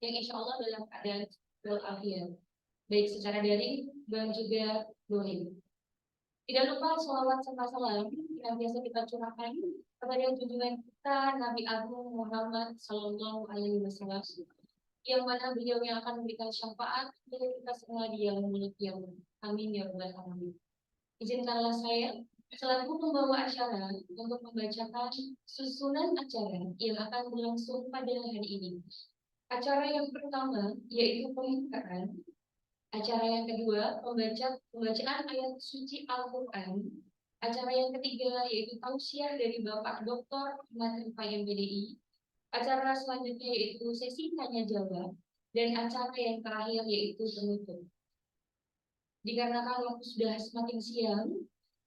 yang insya Allah dalam keadaan walafiat, baik secara daring dan juga luring. Tidak lupa sholawat serta salam yang biasa kita curahkan kepada junjungan kita Nabi Agung Muhammad Sallallahu Alaihi Wasallam, yang mana beliau yang akan memberikan syafaat untuk kita semua di yaumul qiyamah. Amin ya rabbal alamin. Izinkanlah saya selaku pembawa acara untuk membacakan susunan acara yang akan berlangsung pada hari ini. Acara yang pertama yaitu pembukaan. Acara yang kedua, pembacaan ayat suci Al-Quran. Acara yang ketiga yaitu tausiah dari Bapak Dr. Ahmad Rifai MPDI. Acara selanjutnya yaitu sesi tanya jawab. Dan acara yang terakhir yaitu penutup. Dikarenakan waktu sudah semakin siang,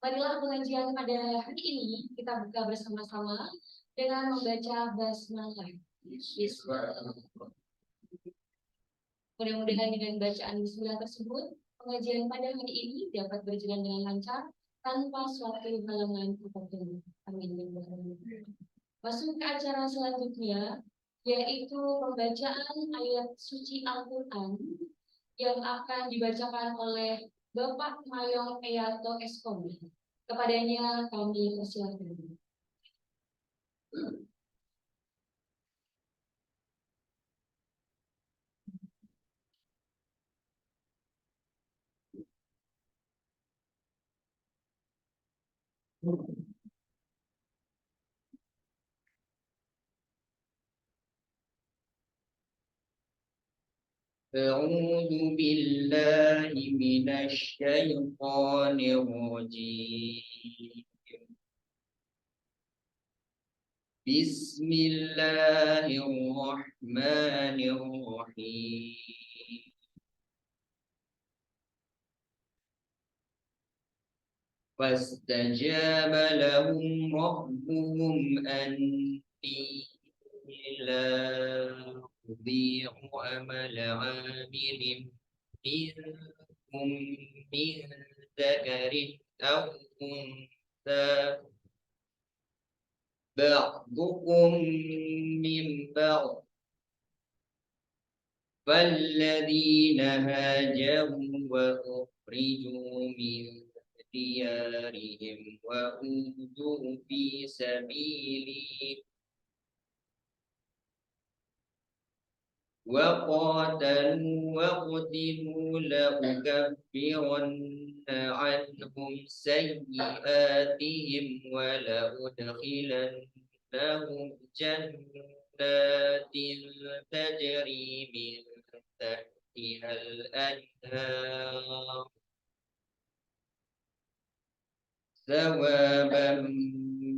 marilah pengajian pada hari ini kita buka bersama-sama dengan membaca basmalah. Bismillah. Mudah-mudahan dengan bacaan bismillah tersebut, pengajian pada hari ini dapat berjalan dengan lancar tanpa suatu halangan apapun. Amin. Masuk ke acara selanjutnya, yaitu pembacaan ayat suci Al-Quran yang akan dibacakan oleh Bapak Mayong Eyato Eskom. Kepadanya kami persilakan. أعوذ بالله من الشيطان الرجيم. بسم الله الرحمن الرحيم. فاستجاب لهم ربهم أني لا أضيع عمل عامل منكم من ذكر أو أنثى بعضكم من بعض فالذين هاجروا وأخرجوا من ديارهم وأوذوا في سبيلي وقاتلوا وقتلوا لأكفرن عنهم سيئاتهم ولأدخلنهم جنات تجري من تحتها الأنهار ثوابا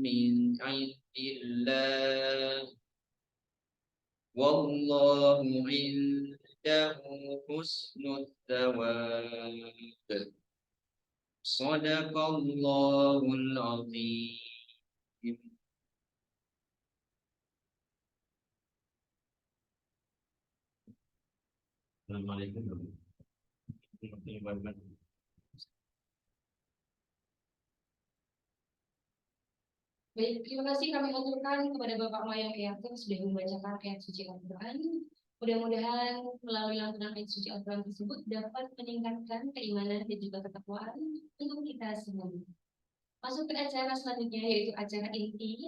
من عند الله والله عنده حسن الثواب. صدق الله العظيم. Assalamualaikum warahmatullahi wabarakatuh. Baik, terima kasih kami aturkan kepada Bapak Mayang Eyato yang sudah membacakan ayat suci Al-Quran. Mudah-mudahan melalui lantunan ayat suci Al-Quran tersebut dapat meningkatkan keimanan dan juga ketakwaan untuk kita semua. Masuk ke acara selanjutnya yaitu acara inti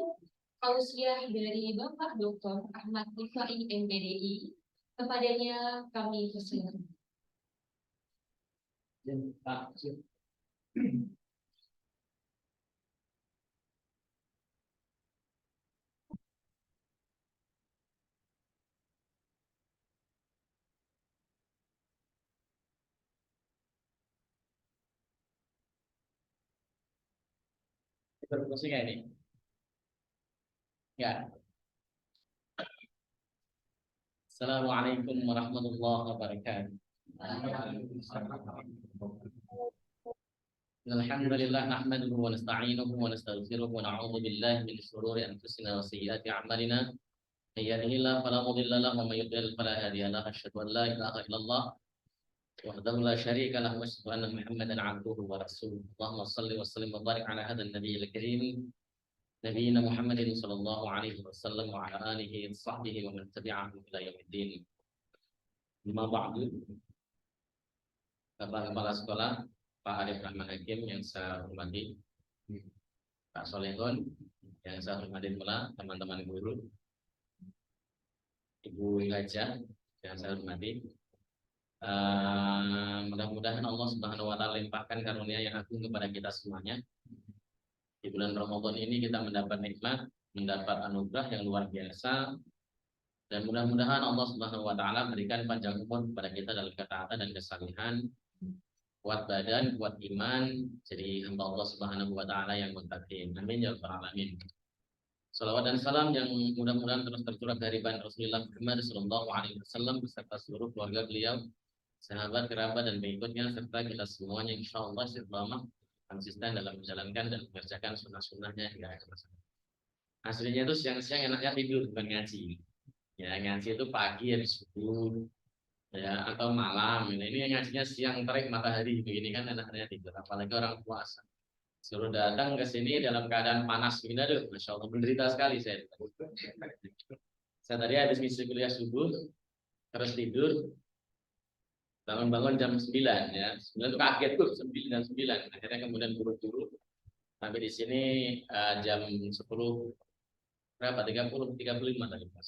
tausiah dari Bapak Dr. Ahmad Rifai MPDI. Kepadanya kami persilakan. Berfungsi nggak ini? Ya. Assalamualaikum warahmatullahi wabarakatuh. Alhamdulillah nahmaduhu wa nasta'inuhu wa nastaghfiruhu wa na'udzu billahi min shururi anfusina wa sayyiati a'malina. May yahdihillahu fala mudilla lahu wa may yudlil fala hadiya lahu. Asyhadu an la ilaha illallah wahdahu la syarika lahu wa asyhadu anna Muhammadan 'abduhu wa rasuluh. Allahumma shalli wa sallim wa barik ala hadzal nabiyil karim nabiyina Muhammadin sallallahu alaihi wasallam wa ala alihi wa sahbihi wa man tabi'ahum ila yaumiddin. Lima ba'du, Bapak Kepala Sekolah, Pak Arif Rahman Hakim yang saya hormati, Pak Solehon yang saya hormati pula, teman-teman guru, Ibu Gajah yang saya hormati. Mudah-mudahan Allah Subhanahu wa Ta'ala limpahkan karunia yang agung kepada kita semuanya. Di bulan Ramadan ini kita mendapat nikmat, mendapat anugerah yang luar biasa, dan mudah-mudahan Allah Subhanahu wa Ta'ala berikan panjang umur kepada kita dalam ketaatan dan kesalihan, kuat badan, kuat iman, jadi hamba Allah Subhanahu wa Ta'ala yang muttaqin. Amin ya rabbal alamin. Salawat dan salam yang mudah-mudahan terus tercurah dari bahan Rasulullah Muhammad sallallahu alaihi wasallam beserta seluruh keluarga beliau, sahabat, kerabat dan pengikutnya, serta kita semuanya insyaallah istiqamah konsisten dalam menjalankan dan mengerjakan sunnah-sunnahnya hingga akhir masa. Aslinya itu siang-siang enaknya tidur bukan ngaji. Ya, ngaji itu pagi habis subuh, ya, atau malam. Ini ngajinya siang terik matahari begini kan enaknya tidur, apalagi orang puasa. Suruh datang ke sini dalam keadaan panas begini, aduh, masya Allah menderita sekali saya. Saya tadi habis ngisi kuliah subuh, terus tidur, bangun-bangun jam 9 ya. 9 itu kaget tuh, 9 dan 9. Akhirnya kemudian buru-buru sampai di sini jam 10 berapa? 35 tadi pas.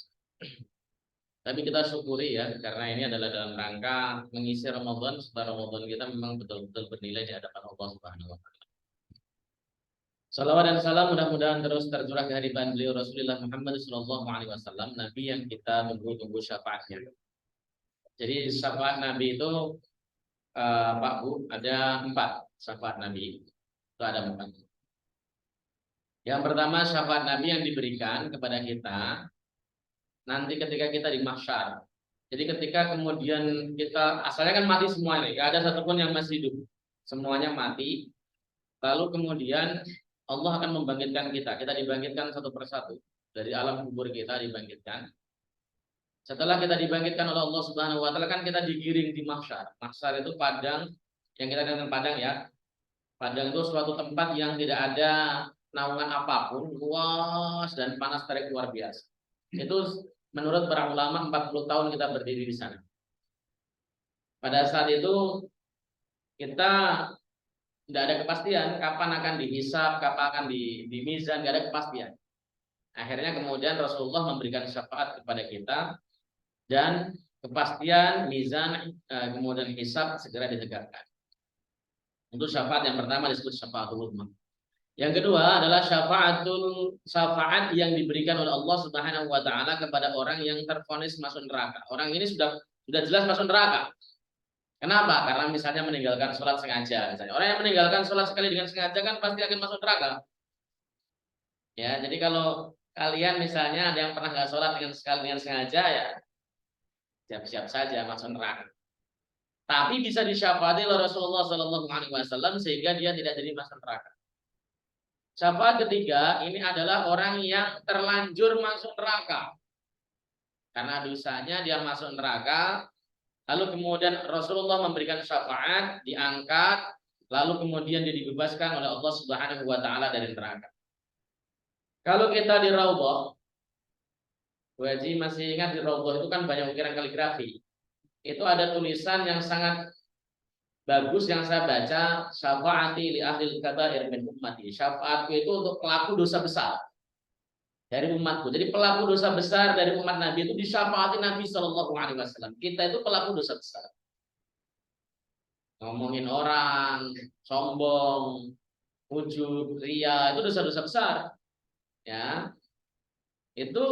Tapi kita syukuri ya, karena ini adalah dalam rangka mengisi Ramadan, supaya Ramadan kita memang betul-betul bernilai di hadapan Allah Subhanahu wa Ta'ala. Salawat dan salam mudah-mudahan terus tercurah kehadiran beliau Rasulullah Muhammad sallallahu alaihi wasallam, Nabi yang kita tunggu-tunggu syafaatnya. Jadi syafaat Nabi itu Pak Bu, ada 4 syafaat Nabi. Itu ada 4. Yang pertama syafaat Nabi yang diberikan kepada kita nanti ketika kita di mahsyar. Jadi ketika kemudian kita asalnya kan mati semua ini, gak ada satupun yang masih hidup, semuanya mati. Lalu kemudian Allah akan membangkitkan kita. Kita dibangkitkan satu persatu dari alam kubur, kita dibangkitkan. Setelah kita dibangkitkan oleh Allah Subhanahu wa Ta'ala, kan kita digiring di mahsyar. Mahsyar itu padang, yang kita kenal padang ya. Padang itu suatu tempat yang tidak ada naungan apapun, luas dan panas terik luar biasa. Itu menurut para ulama 40 tahun kita berdiri di sana. Pada saat itu kita tidak ada kepastian kapan akan dihisab, kapan akan di mizan, tidak ada kepastian. Akhirnya kemudian Rasulullah memberikan syafaat kepada kita dan kepastian mizan kemudian hisab segera ditegakkan. Untuk syafaat yang pertama disebut syafaatul uzma. Yang kedua adalah syafaat yang diberikan oleh Allah Subhanahu wa Ta'ala kepada orang yang tervonis masuk neraka. Orang ini sudah jelas masuk neraka. Kenapa? Karena misalnya meninggalkan sholat sengaja. Misalnya orang yang meninggalkan sholat sekali dengan sengaja kan pasti akan masuk neraka. Ya, jadi kalau kalian misalnya ada yang pernah nggak sholat dengan sengaja ya siap-siap saja masuk neraka. Tapi bisa disyafaati oleh Rasulullah Sallallahu Alaihi Wasallam sehingga dia tidak jadi masuk neraka. Syafaat ketiga ini adalah orang yang terlanjur masuk neraka karena dosanya dia masuk neraka. Lalu kemudian Rasulullah memberikan syafaat, diangkat, lalu kemudian dia dibebaskan oleh Allah Subhanahu wa Ta'ala dari neraka. Kalau kita di Raudhah, Bu Haji masih ingat di Raudhah itu kan banyak ukiran kaligrafi. Itu ada tulisan yang sangat bagus yang saya baca, syafaati li ahlil kabair min ummati. Syafaatku itu untuk pelaku dosa besar dari umatku. Jadi pelaku dosa besar dari umat Nabi itu disyafaati Nabi Shallallahu Alaihi Wasallam. Kita itu pelaku dosa besar. Ngomongin orang, sombong, ujub, ria, itu dosa-dosa besar. Ya, itu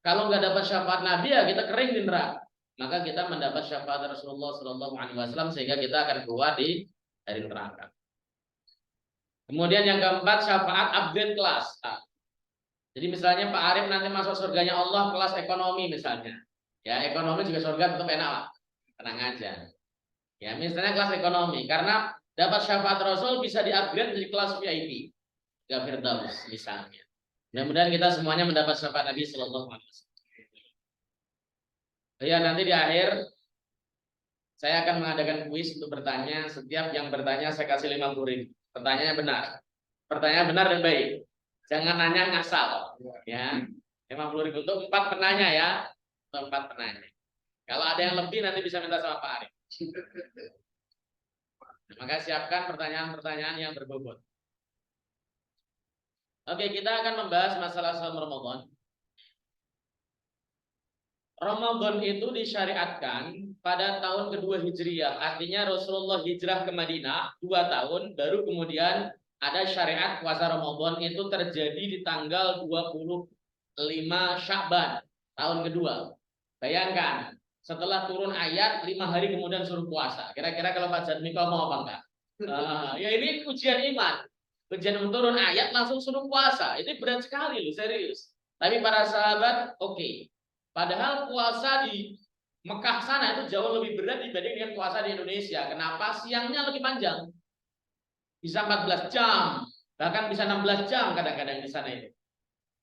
kalau nggak dapat syafaat Nabi ya kita kering di neraka. Maka kita mendapat syafaat Rasulullah Shallallahu Alaihi Wasallam sehingga kita akan keluar dari neraka. Kemudian yang keempat syafaat upgrade kelas. Jadi misalnya Pak Arif nanti masuk surganya Allah kelas ekonomi misalnya. Ya, ekonomi juga surga tetap enak lah. Tenang aja. Ya, misalnya kelas ekonomi. Karena dapat syafaat Rasul bisa di-upgrade dari kelas VIP. Ke Firdaus misalnya. Mudah-mudahan kita semuanya mendapat syafaat Nabi Sallallahu Alaihi Wasallam. Ya, nanti di akhir saya akan mengadakan kuis untuk bertanya. Setiap yang bertanya saya kasih 50.000. Pertanyaannya benar. Pertanyaan benar dan baik. Jangan nanya ngasal, ya. 50.000 untuk 4 penanya ya, untuk 4 penanya. Kalau ada yang lebih nanti bisa minta sama Pak Arif. Maka siapkan pertanyaan-pertanyaan yang berbobot. Oke, kita akan membahas masalah saum Ramadan. Ramadan itu disyariatkan pada tahun kedua Hijriyah. Artinya Rasulullah hijrah ke Madinah 2 tahun, baru kemudian ada syariat puasa Ramadan itu terjadi di tanggal 25 Sya'ban tahun kedua. Bayangkan, setelah turun ayat 5 hari kemudian suruh puasa. Kira-kira kalau Pak Jadmiko mau apa enggak? Ya ini ujian iman. Ujian turun ayat langsung suruh puasa. Itu berat sekali loh, serius. Tapi para sahabat oke. Padahal puasa di Mekah sana itu jauh lebih berat dibanding dengan puasa di Indonesia. Kenapa? Siangnya lebih panjang. Bisa 14 jam. Bahkan bisa 16 jam kadang-kadang di sana itu.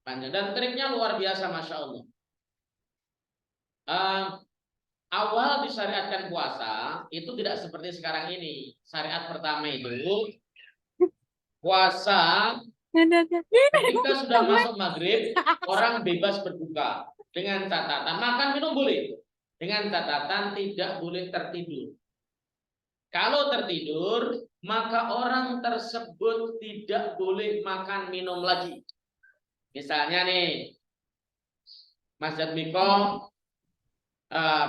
Panjang. Dan triknya luar biasa, Masya Allah. Awal disyariatkan puasa itu tidak seperti sekarang ini. Syariat pertama itu puasa ketika sudah masuk maghrib orang bebas berbuka dengan catatan makan minum boleh, dengan catatan tidak boleh tertidur. Kalau tertidur maka orang tersebut tidak boleh makan minum lagi. Misalnya nih Mas Jadmiko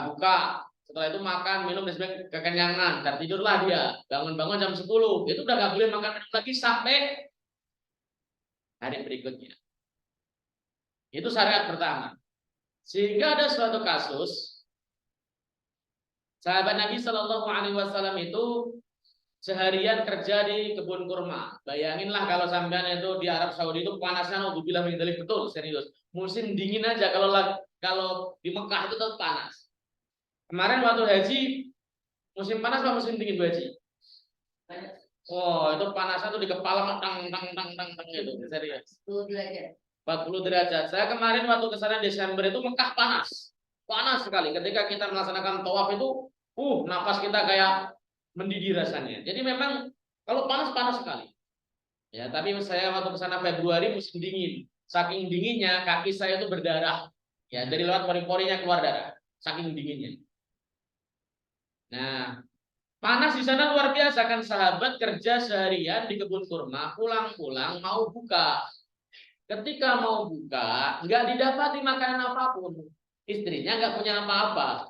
buka, setelah itu makan minum dan sebagainya, kekenyangan, tertidurlah dia, bangun-bangun jam 10, itu udah nggak boleh makan minum lagi sampai hari berikutnya. Itu syariat pertama. Sehingga ada suatu kasus sahabat Nabi Shallallahu Alaihi Wasallam itu seharian kerja di kebun kurma. Bayanginlah kalau sampean itu di Arab Saudi itu panasnya, naudzubillah min dzalik, betul, serius. Musim dingin aja kalau di Mekah itu tetap panas. Kemarin waktu haji musim panas apa musim dingin Bu Haji? Oh, itu panasnya tuh di kepala tang gitu, serius. 40 derajat. Saya kemarin waktu ke sana Desember itu Mekah panas. Panas sekali. Ketika kita melaksanakan tawaf itu, nafas kita kayak mendidih rasanya. Jadi memang kalau panas sekali. Ya, tapi saya waktu ke sana Februari musim dingin. Saking dinginnya kaki saya itu berdarah. Ya, dari lewat pori-porinya keluar darah. Saking dinginnya. Nah, panas di sana luar biasa kan, sahabat kerja seharian di kebun kurma, pulang-pulang mau buka. Ketika mau buka, nggak didapati makanan apapun. Istrinya nggak punya apa-apa.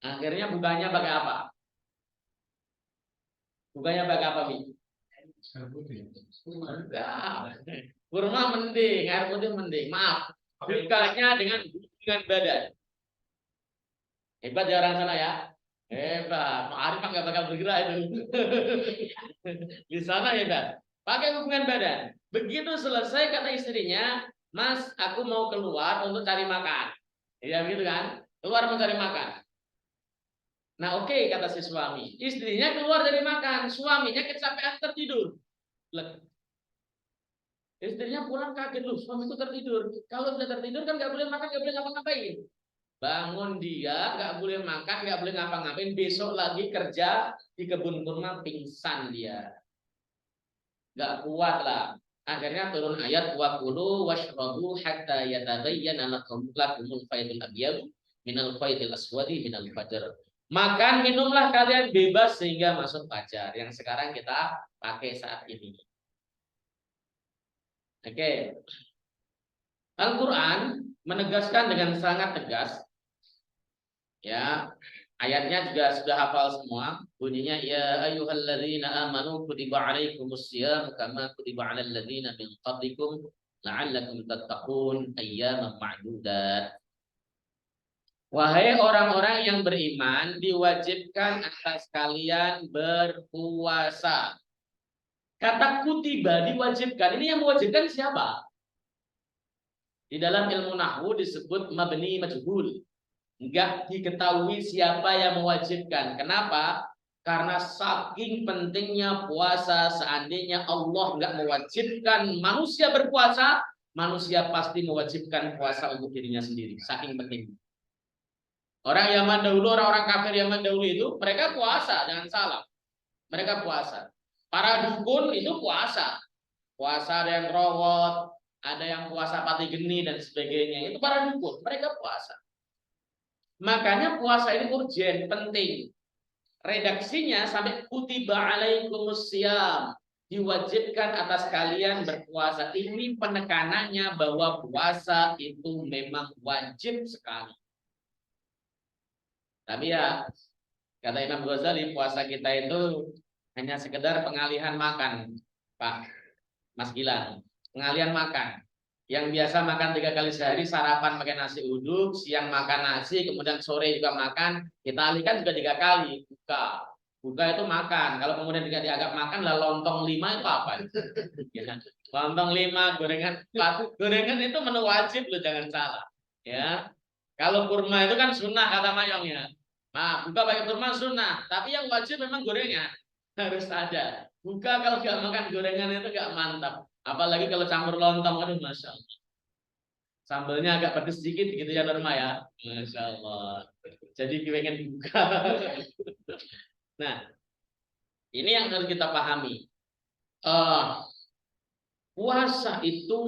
Akhirnya bukanya pakai apa? Bukanya pakai apa, Bi? Air putih. Enggak. Kurma mending, air putih mending. Maaf, bukanya dengan badan. Hebat ya orang sana ya. Hebat. Pak Arif nggak bakal bergerak itu. Di sana hebat. Pakai hubungan badan. Begitu selesai kata istrinya, Mas, aku mau keluar untuk cari makan. Ya gitu kan? Keluar mau cari makan. Nah oke, kata si suami. Istrinya keluar dari makan. Suaminya kecapean tertidur. Istrinya pulang kaget, loh, suamiku tertidur. Kalau sudah tertidur kan nggak boleh makan, nggak boleh ngapa-ngapain. Bangun dia, nggak boleh makan, nggak boleh ngapa-ngapain. Besok lagi kerja di kebun kurma, pingsan dia. Nggak kuat lah. Akhirnya turun ayat waqulu washrabu hatta yatabayyana lakumul faydul abyad minal faydil aswadi minal fajr. Makan minumlah kalian bebas sehingga masuk fajar. Yang sekarang kita pakai saat ini. Oke. Al-Qur'an menegaskan dengan sangat tegas. Ya, ayatnya juga sudah hafal semua. Bunyinya ya ayyuhalladzina amanu kutiba alaikumusiyam kama kutiba alal ladzina min qablikum la'allakum tattaqun ayyaman ma'dudat. Wahai orang-orang yang beriman, diwajibkan atas kalian berpuasa. Kata kutiba diwajibkan, ini yang mewajibkan siapa? Di dalam ilmu nahwu disebut mabni majhul. Enggak diketahui siapa yang mewajibkan. Kenapa? Karena saking pentingnya puasa, seandainya Allah enggak mewajibkan manusia berpuasa, manusia pasti mewajibkan puasa untuk dirinya sendiri. Saking pentingnya. Orang Yaman dahulu, orang-orang kafir Yaman dahulu itu, mereka puasa, jangan salah. Mereka puasa. Para dukun itu puasa. Puasa ada yang rawat, ada yang puasa pati geni dan sebagainya. Itu para dukun, mereka puasa. Makanya puasa ini urgen, penting. Redaksinya sampai kutiba alaikumusiyam, diwajibkan atas kalian berpuasa. Ini penekanannya bahwa puasa itu memang wajib sekali. Tapi ya, kata Imam Ghazali, puasa kita itu hanya sekedar pengalihan makan, Pak Mas Gilang. Pengalihan makan. Yang biasa makan 3 kali sehari, sarapan pakai nasi uduk, siang makan nasi, kemudian sore juga makan. Kita alihkan juga 3 kali. Buka itu makan. Kalau kemudian tidak dianggap makan, lah lontong 5 itu apa? Ya. Lontong 5, gorengan 4. Gorengan itu menu wajib loh, jangan salah. Ya. Kalau kurma itu kan sunnah kata Mayong ya. Nah, buka pakai kurma sunnah, tapi yang wajib memang gorengan. Harus ada. Buka kalau nggak makan gorengan itu nggak mantap. Apalagi kalau campur lontong, aduh masya Allah. Sambelnya agak pedes sedikit gitu ya Norma ya. Masya Allah. Jadi pengen buka. Nah, ini yang harus kita pahami. Puasa itu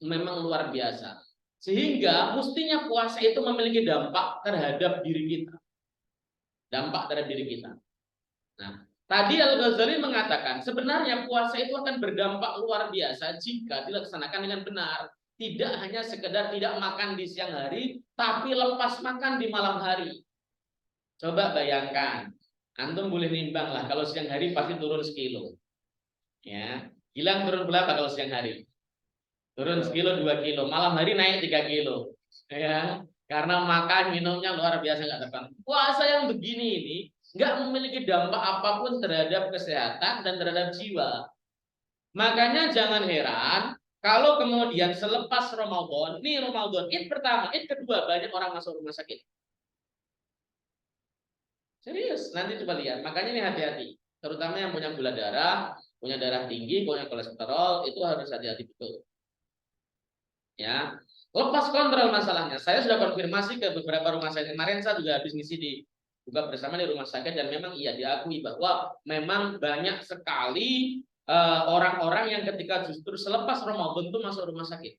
memang luar biasa. Sehingga mestinya puasa itu memiliki dampak terhadap diri kita. Dampak terhadap diri kita. Nah, tadi Al-Ghazali mengatakan sebenarnya puasa itu akan berdampak luar biasa jika dilaksanakan dengan benar. Tidak hanya sekedar tidak makan di siang hari, tapi lepas makan di malam hari. Coba bayangkan, antum boleh nimbang lah, kalau siang hari pasti turun sekilo. Ya, Gilang turun berapa kalau siang hari? Turun sekilo 2 kilo, malam hari naik 3 kilo. Ya, karena makan minumnya luar biasa nggak terbang. Puasa yang begini ini nggak memiliki dampak apapun terhadap kesehatan dan terhadap jiwa. Makanya jangan heran kalau kemudian selepas Ramadan, ini Ramadan, Id pertama, Id kedua, banyak orang masuk rumah sakit. Serius, nanti coba lihat. Makanya ini hati-hati. Terutama yang punya gula darah, punya darah tinggi, punya kolesterol, itu harus hati-hati betul. Ya, lepas kontrol masalahnya. Saya sudah konfirmasi ke beberapa rumah sakit. Kemarin saya juga habis ngisi di buka bersama di rumah sakit dan memang iya diakui bahwa memang banyak sekali orang-orang yang ketika justru selepas Ramadan itu masuk rumah sakit.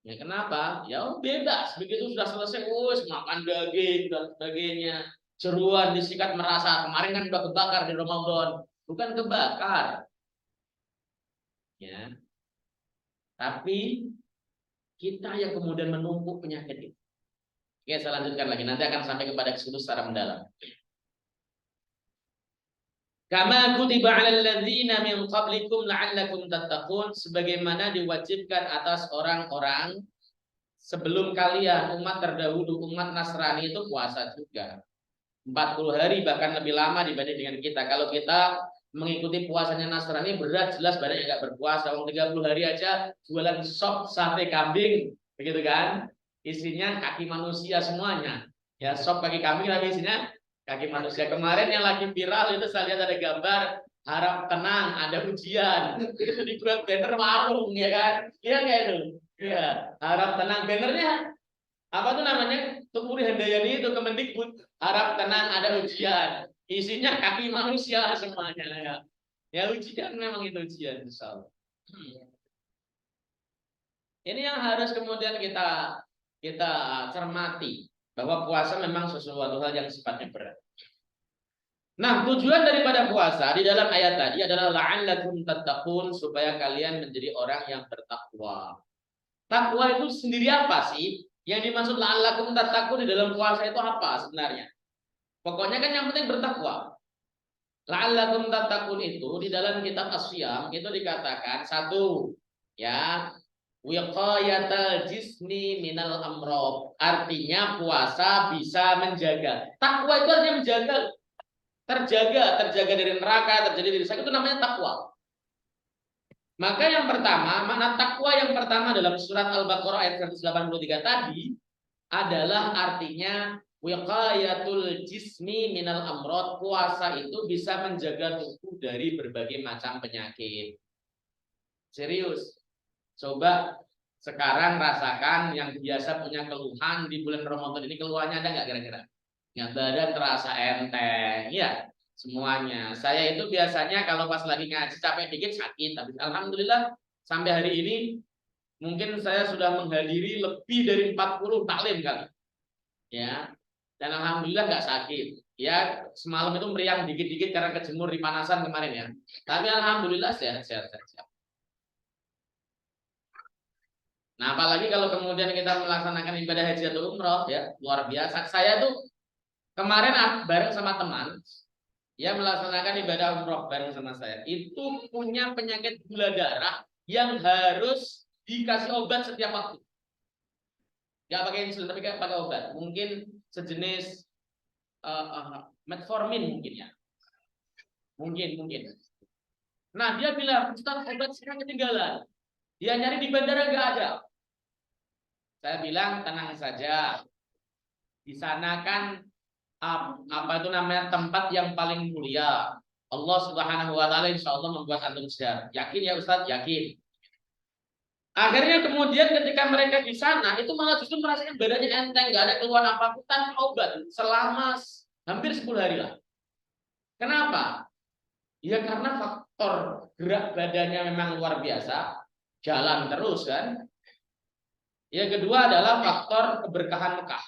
Ya kenapa? Ya bebas. Begitu sudah selesai, makan daging dan sebagainya. Jeruan disikat merasa kemarin kan udah kebakar di Ramadan, bukan kebakar. Ya. Tapi kita yang kemudian menumpuk penyakit itu. Oke, saya lanjutkan lagi. Nanti akan sampai kepada kesimpulan secara mendalam. Kama kutiba 'alal ladzina min qablikum la'allakum tattaqun, sebagaimana diwajibkan atas orang-orang sebelum kalian, umat terdahulu, umat Nasrani itu puasa juga. 40 hari bahkan lebih lama dibanding dengan kita. Kalau kita mengikuti puasanya Nasrani berat jelas banyak yang nggak berpuasa. 30 hari aja jualan sop sate kambing, begitu kan? Isinya kaki manusia semuanya. Ya, sop kaki kambing tapi isinya kaki manusia. Kemarin yang lagi viral itu saya lihat ada gambar harap tenang, ada ujian. Itu dibuat banner warung ya kan? Iya nggak itu? Iya, harap tenang, bannernya apa tuh namanya? Tukuri Handayani itu Kemendikbud, harap tenang ada ujian. Isinya kaki manusia semuanya ya. Ya ujian memang itu ujian insyaallah. Ini yang harus kemudian kita cermati bahwa puasa memang sesuatu hal yang sifatnya berat. Nah, tujuan daripada puasa di dalam ayat tadi adalah la'allakum tattaqun, supaya kalian menjadi orang yang bertakwa. Takwa itu sendiri apa sih? Yang dimaksud la'allakum tattaqun di dalam puasa itu apa sebenarnya? Pokoknya kan yang penting bertakwa. La'allakum tattaqun itu di dalam kitab As-Syam itu dikatakan satu, ya, wiqayatal jismi minal amrob. Artinya puasa bisa menjaga. Takwa itu artinya menjaga, terjaga dari neraka, terjaga dari sakit, itu namanya takwa. Maka yang pertama, makna takwa yang pertama dalam surat Al-Baqarah ayat 183 tadi adalah artinya wiqayatul jismi minal amrod. Puasa itu bisa menjaga tubuh dari berbagai macam penyakit. Serius. Coba sekarang rasakan yang biasa punya keluhan di bulan Ramadan ini, keluhannya ada nggak kira-kira? Yang badan terasa enteng, ya semuanya. Saya itu biasanya kalau pas lagi ngaji capek dikit sakit, tapi alhamdulillah sampai hari ini mungkin saya sudah menghadiri lebih dari 40 taklim kali. Ya. Dan alhamdulillah nggak sakit. Ya, semalam itu meriang dikit-dikit karena kejemur di panasan kemarin ya. Tapi alhamdulillah sehat-sehat. Nah, apalagi kalau kemudian kita melaksanakan ibadah haji atau umroh, ya luar biasa. Saya tuh kemarin bareng sama teman, ya melaksanakan ibadah umroh bareng sama saya. Itu punya penyakit gula darah yang harus dikasih obat setiap waktu. Gak pakai insulin, tapi pakai obat. Mungkin sejenis metformin mungkin ya. Mungkin. Nah, dia bilang, Ustaz, obat sekarang ketinggalan. Dia nyari di bandara nggak ada. Saya bilang tenang saja. Di sana kan apa itu namanya tempat yang paling mulia. Allah Subhanahu wa taala insya Allah membuat antum sehat. Yakin ya Ustaz? Yakin. Akhirnya kemudian ketika mereka di sana itu malah justru merasakan badannya enteng, nggak ada keluhan apapun tanpa obat selama hampir 10 hari lah. Kenapa? Ya karena faktor gerak badannya memang luar biasa, jalan terus kan. Yang kedua adalah faktor keberkahan Mekah.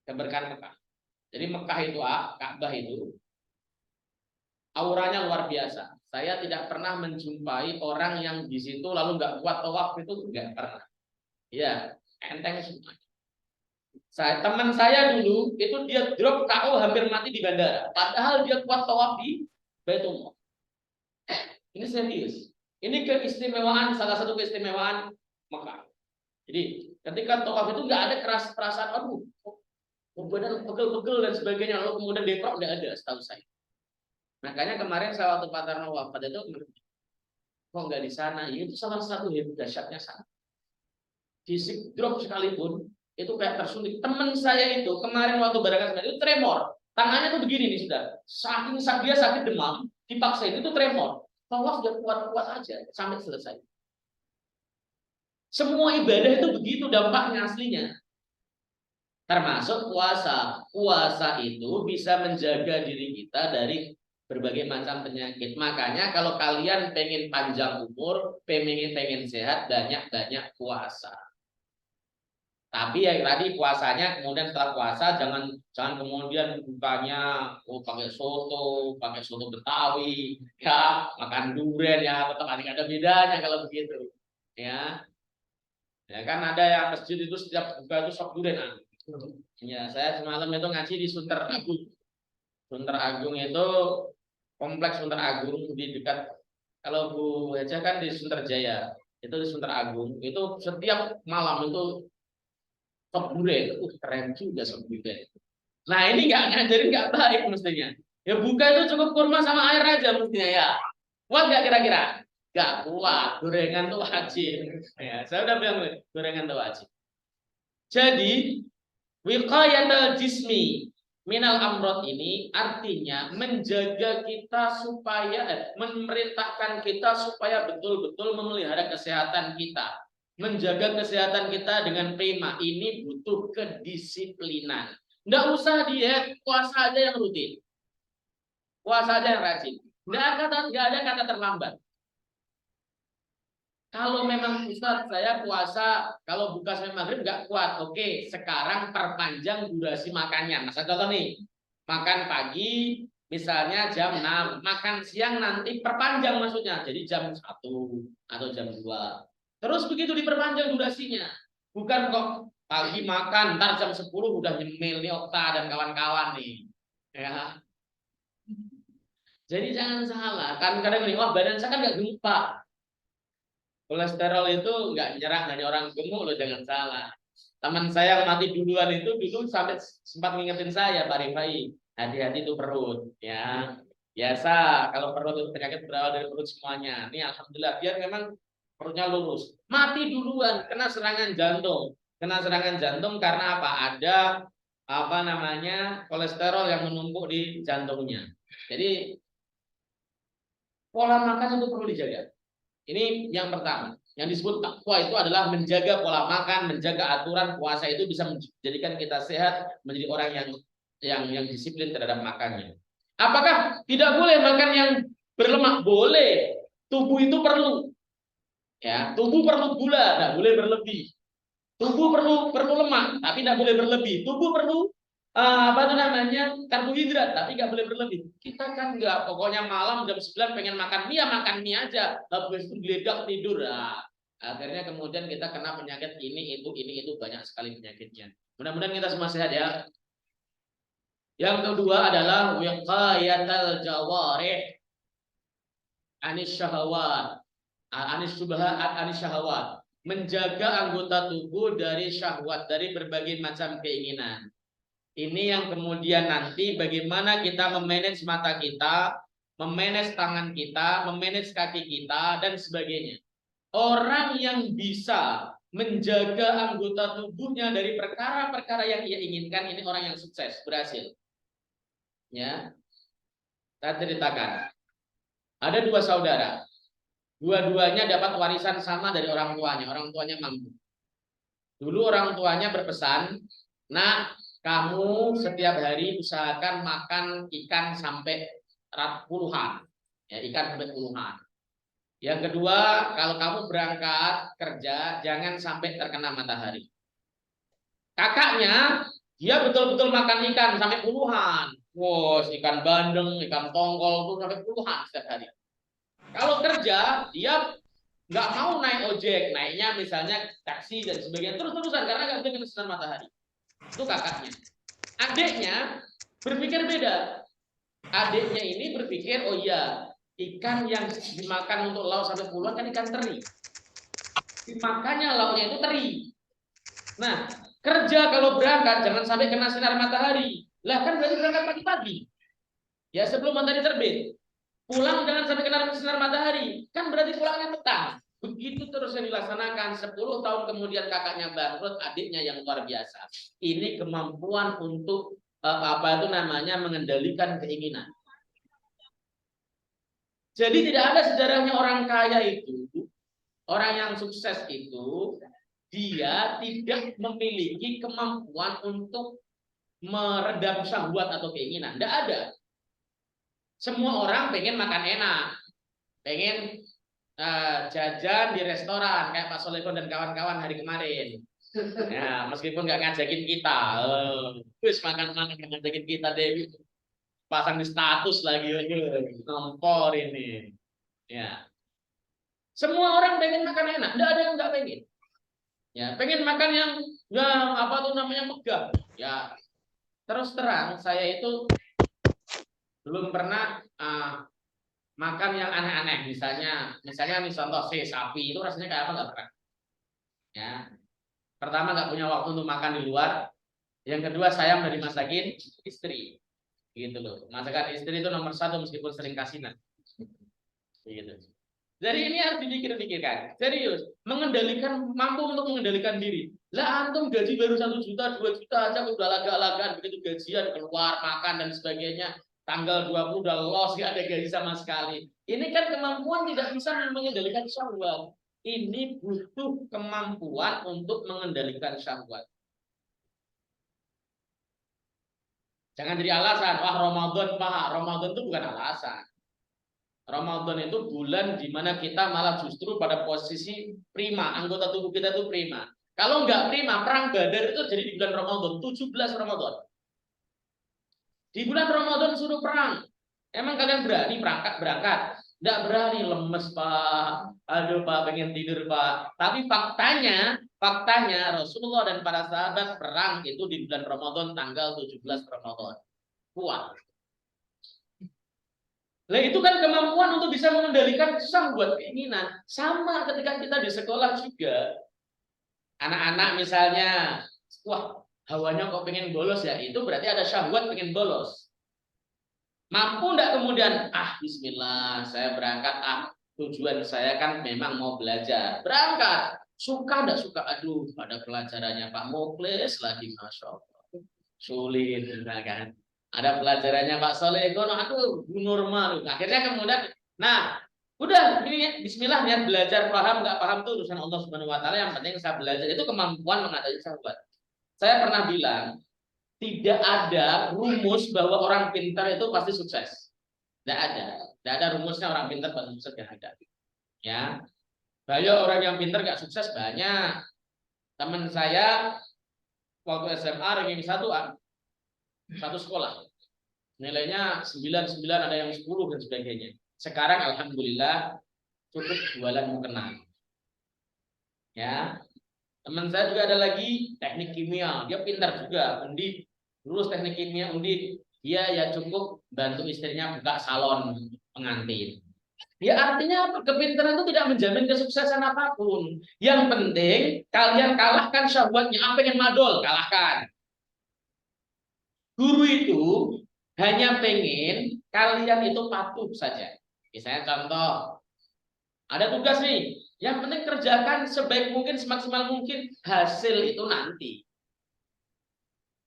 Keberkahan Mekah. Jadi Mekah itu, Ka'bah itu auranya luar biasa. Saya tidak pernah menjumpai orang yang di situ lalu nggak kuat tawaf, itu nggak pernah. Ya, enteng semua. Teman saya dulu itu dia drop KO hampir mati di bandara. Padahal dia kuat tawaf di Baitullah. Ini serius. Ini keistimewaan, salah satu keistimewaan Mekah. Jadi ketika tawaf itu nggak ada perasaan aduh, badan pegel-pegel dan sebagainya, lalu kemudian deprok nggak ada setahu saya. Makanya kemarin saya waktu Pak Tarno wafat itu kok nggak di sana? Itu salah satu hebat dahsyatnya sana. Fisik drop sekalipun itu kayak tersulit. Teman saya itu kemarin waktu berangkat itu tremor, tangannya tuh begini nih sudah. Saking dia sakit demam, dipaksain itu tremor. Tawaf udah kuat-kuat aja sampai selesai. Semua ibadah itu begitu dampaknya aslinya. Termasuk puasa. Puasa itu bisa menjaga diri kita dari berbagai macam penyakit. Makanya kalau kalian pengen panjang umur, pengen sehat, banyak-banyak puasa. Tapi ya tadi puasanya kemudian setelah puasa jangan kemudian bukanya pakai soto Betawi, ya makan durian ya tetap ada bedanya kalau begitu. Ya kan ada yang masjid itu setiap buka itu sok durian. Ya, saya semalam itu ngaji di Sunter Agung. Sunter Agung itu kompleks Sunter Agung di dekat, kalau Bu Heja kan di Sunter Jaya, itu di Sunter Agung. Itu setiap malam itu sop durian. Keren juga sop durian. Nah, ini nggak baik mestinya. Ya buka itu cukup kurma sama air aja mestinya ya. Kuat nggak kira-kira? Nggak kuat. Gorengan tuh wajib. Ya, saya udah bilang gorengan tuh wajib. Jadi wiqayatul jismi minal amrod ini artinya menjaga kita supaya memerintahkan kita supaya betul-betul memelihara kesehatan kita. Menjaga kesehatan kita dengan prima ini butuh kedisiplinan. Nggak usah diet, puasa aja yang rutin. Puasa aja yang rajin. Nggak ada kata terlambat. Kalau memang Ustaz saya puasa kalau buka sampai maghrib nggak kuat, oke, sekarang perpanjang durasi makannya. Masa contoh nih, makan pagi misalnya jam 6, makan siang nanti perpanjang maksudnya, jadi jam 1 atau jam 2. Terus begitu diperpanjang durasinya. Bukan kok pagi makan, ntar jam 10 udah nyemil nih Okta dan kawan-kawan nih. Ya. Jadi jangan salah, kan kadang-kadang wah badan saya kan nggak gemuk Pak. Kolesterol itu nggak nyerang hanya orang gemuk loh, jangan salah. Teman saya yang mati duluan itu dulu sampai sempat ngingetin saya, Pak Rifai, hati-hati itu perut, ya. Biasa kalau perut itu penyakit berawal dari perut semuanya. Ini alhamdulillah biar memang perutnya lurus. Mati duluan kena serangan jantung. Kena serangan jantung karena apa? Ada apa namanya kolesterol yang menumpuk di jantungnya. Jadi pola makan itu perlu dijaga. Ini yang pertama. Yang disebut takwa itu adalah menjaga pola makan, menjaga aturan puasa itu bisa menjadikan kita sehat, menjadi orang yang disiplin terhadap makannya. Apakah tidak boleh makan yang berlemak? Boleh. Tubuh itu perlu. Ya, tubuh perlu gula, tidak boleh berlebih. Tubuh perlu lemak, tapi tidak boleh berlebih. Tubuh perlu apa itu namanya karbohidrat, tapi nggak boleh berlebih. Kita kan nggak, pokoknya malam jam 9 pengen makan mie, ya makan mie aja. Habis itu geledak tidur. Nah, akhirnya kemudian kita kena penyakit ini itu banyak sekali penyakitnya. Mudah-mudahan kita semua sehat ya. Yang kedua adalah wiqayatul jawarih anis syahwat, anis syubhat, anis syahwat. Menjaga anggota tubuh dari syahwat, dari berbagai macam keinginan. Ini yang kemudian nanti bagaimana kita memanage mata kita, memanage tangan kita, memanage kaki kita, dan sebagainya. Orang yang bisa menjaga anggota tubuhnya dari perkara-perkara yang ia inginkan, ini orang yang sukses, berhasil. Ya, saya ceritakan. Ada dua saudara. Dua-duanya dapat warisan sama dari orang tuanya. Orang tuanya mampu. Dulu orang tuanya berpesan, "Nak, kamu setiap hari usahakan makan ikan sampai puluhan. Ya, ikan sampai puluhan. Yang kedua, kalau kamu berangkat kerja, jangan sampai terkena matahari." Kakaknya, dia betul-betul makan ikan sampai puluhan. Wow, ikan bandeng, ikan tongkol tuh sampai puluhan setiap hari. Kalau kerja, dia nggak mau naik ojek, naiknya misalnya taksi dan sebagainya, terus-terusan karena nggak boleh kena sinar matahari. Itu kakaknya. Adiknya berpikir beda. Adiknya ini berpikir, oh iya, ikan yang dimakan untuk lauk sampai puluhan kan ikan teri. Makanya lauknya itu teri. Nah, kerja kalau berangkat jangan sampai kena sinar matahari. Lah kan berarti berangkat pagi-pagi. Ya sebelum matahari terbit. Pulang jangan sampai kena sinar matahari. Kan berarti pulangnya petang. Begitu terus yang dilaksanakan, 10 tahun kemudian kakaknya bangkrut, adiknya yang luar biasa. Ini kemampuan untuk apa itu namanya mengendalikan keinginan. Jadi tidak ada sejarahnya orang kaya itu, orang yang sukses itu, dia tidak memiliki kemampuan untuk meredam syahwat atau keinginan. Tidak ada. Semua orang pengen makan enak, pengen jajan di restoran kayak Pak Solehon dan kawan-kawan hari kemarin. Ya, meskipun nggak ngajakin kita, terus makan-makan ngajakin kita Dewi, pasang di status lagi, ngompor ini. Ya, semua orang pengen makan enak, tidak ada yang nggak pengen. Ya, pengen makan yang apa tuh namanya megah. Ya, terus terang saya itu belum pernah makan yang aneh-aneh, misalnya nih contoh sapi itu rasanya kayak apa nggak pernah. Ya, pertama nggak punya waktu untuk makan di luar, yang kedua saya udah dimasakin istri, gitu loh. Masakan istri itu nomor satu meskipun sering kasinan, gitu. Jadi ini harus dipikir-pikirkan, serius, mampu untuk mengendalikan diri. Lah antum gaji baru 1 juta, 2 juta aja udah lag-lagan, begitu gajian keluar makan dan sebagainya. Tanggal 20 udah loss, gak ada gaji sama sekali. Ini kan kemampuan tidak bisa mengendalikan syahwat. Ini butuh kemampuan untuk mengendalikan syahwat. Jangan jadi alasan, wah Ramadan Pak, Ramadan itu bukan alasan. Ramadan itu bulan di mana kita malah justru pada posisi prima, anggota tubuh kita itu prima. Kalau nggak prima, perang Badar itu jadi di bulan Ramadan, 17 Ramadan. Di bulan Ramadan suruh perang. Emang kalian berani berangkat? Nggak berani, lemes Pak. Aduh Pak, pengen tidur Pak. Tapi faktanya Rasulullah dan para sahabat perang itu di bulan Ramadan tanggal 17 Ramadan. Kuat. Nah itu kan kemampuan untuk bisa mengendalikan syahwat keinginan. Sama ketika kita di sekolah juga. Anak-anak misalnya, wah hawanya kok pengen bolos ya, itu berarti ada syahwat pengen bolos. Mampu enggak kemudian, bismillah saya berangkat, tujuan saya kan memang mau belajar. Berangkat, suka enggak suka, aduh pada pelajarannya Pak Muklis lagi, Masya Allah. Sulit, kan? Ada pelajarannya Pak Soleh, aduh normal. Akhirnya kemudian, nah udah ini Bismillah niat belajar, paham nggak paham tuh urusan Allah Subhanahu Wa Taala. Yang penting saya belajar, itu kemampuan mengatasi syahwat. Saya pernah bilang tidak ada rumus bahwa orang pintar itu pasti sukses. Tidak ada rumusnya orang pintar pasti sukses, tidak ada. Ya, Banyak orang yang pintar gak sukses banyak. Teman saya waktu SMA ranking satu sekolah. Nilainya 99, ada yang 10 dan sebagainya. Sekarang alhamdulillah cukup jualan mukena. Ya. Teman saya juga ada lagi teknik kimia. Dia pintar juga, Undip. Lulus teknik kimia Undip. Dia ya cukup bantu istrinya buka salon pengantin. Ya artinya apa? Kepintaran itu tidak menjamin kesuksesan apapun. Yang penting kalian kalahkan syahwatnya. Apa yang madol? Kalahkan. Guru itu hanya pengen kalian itu patuh saja. Misalnya contoh, ada tugas nih. Yang penting kerjakan sebaik mungkin, semaksimal mungkin. Hasil itu nanti.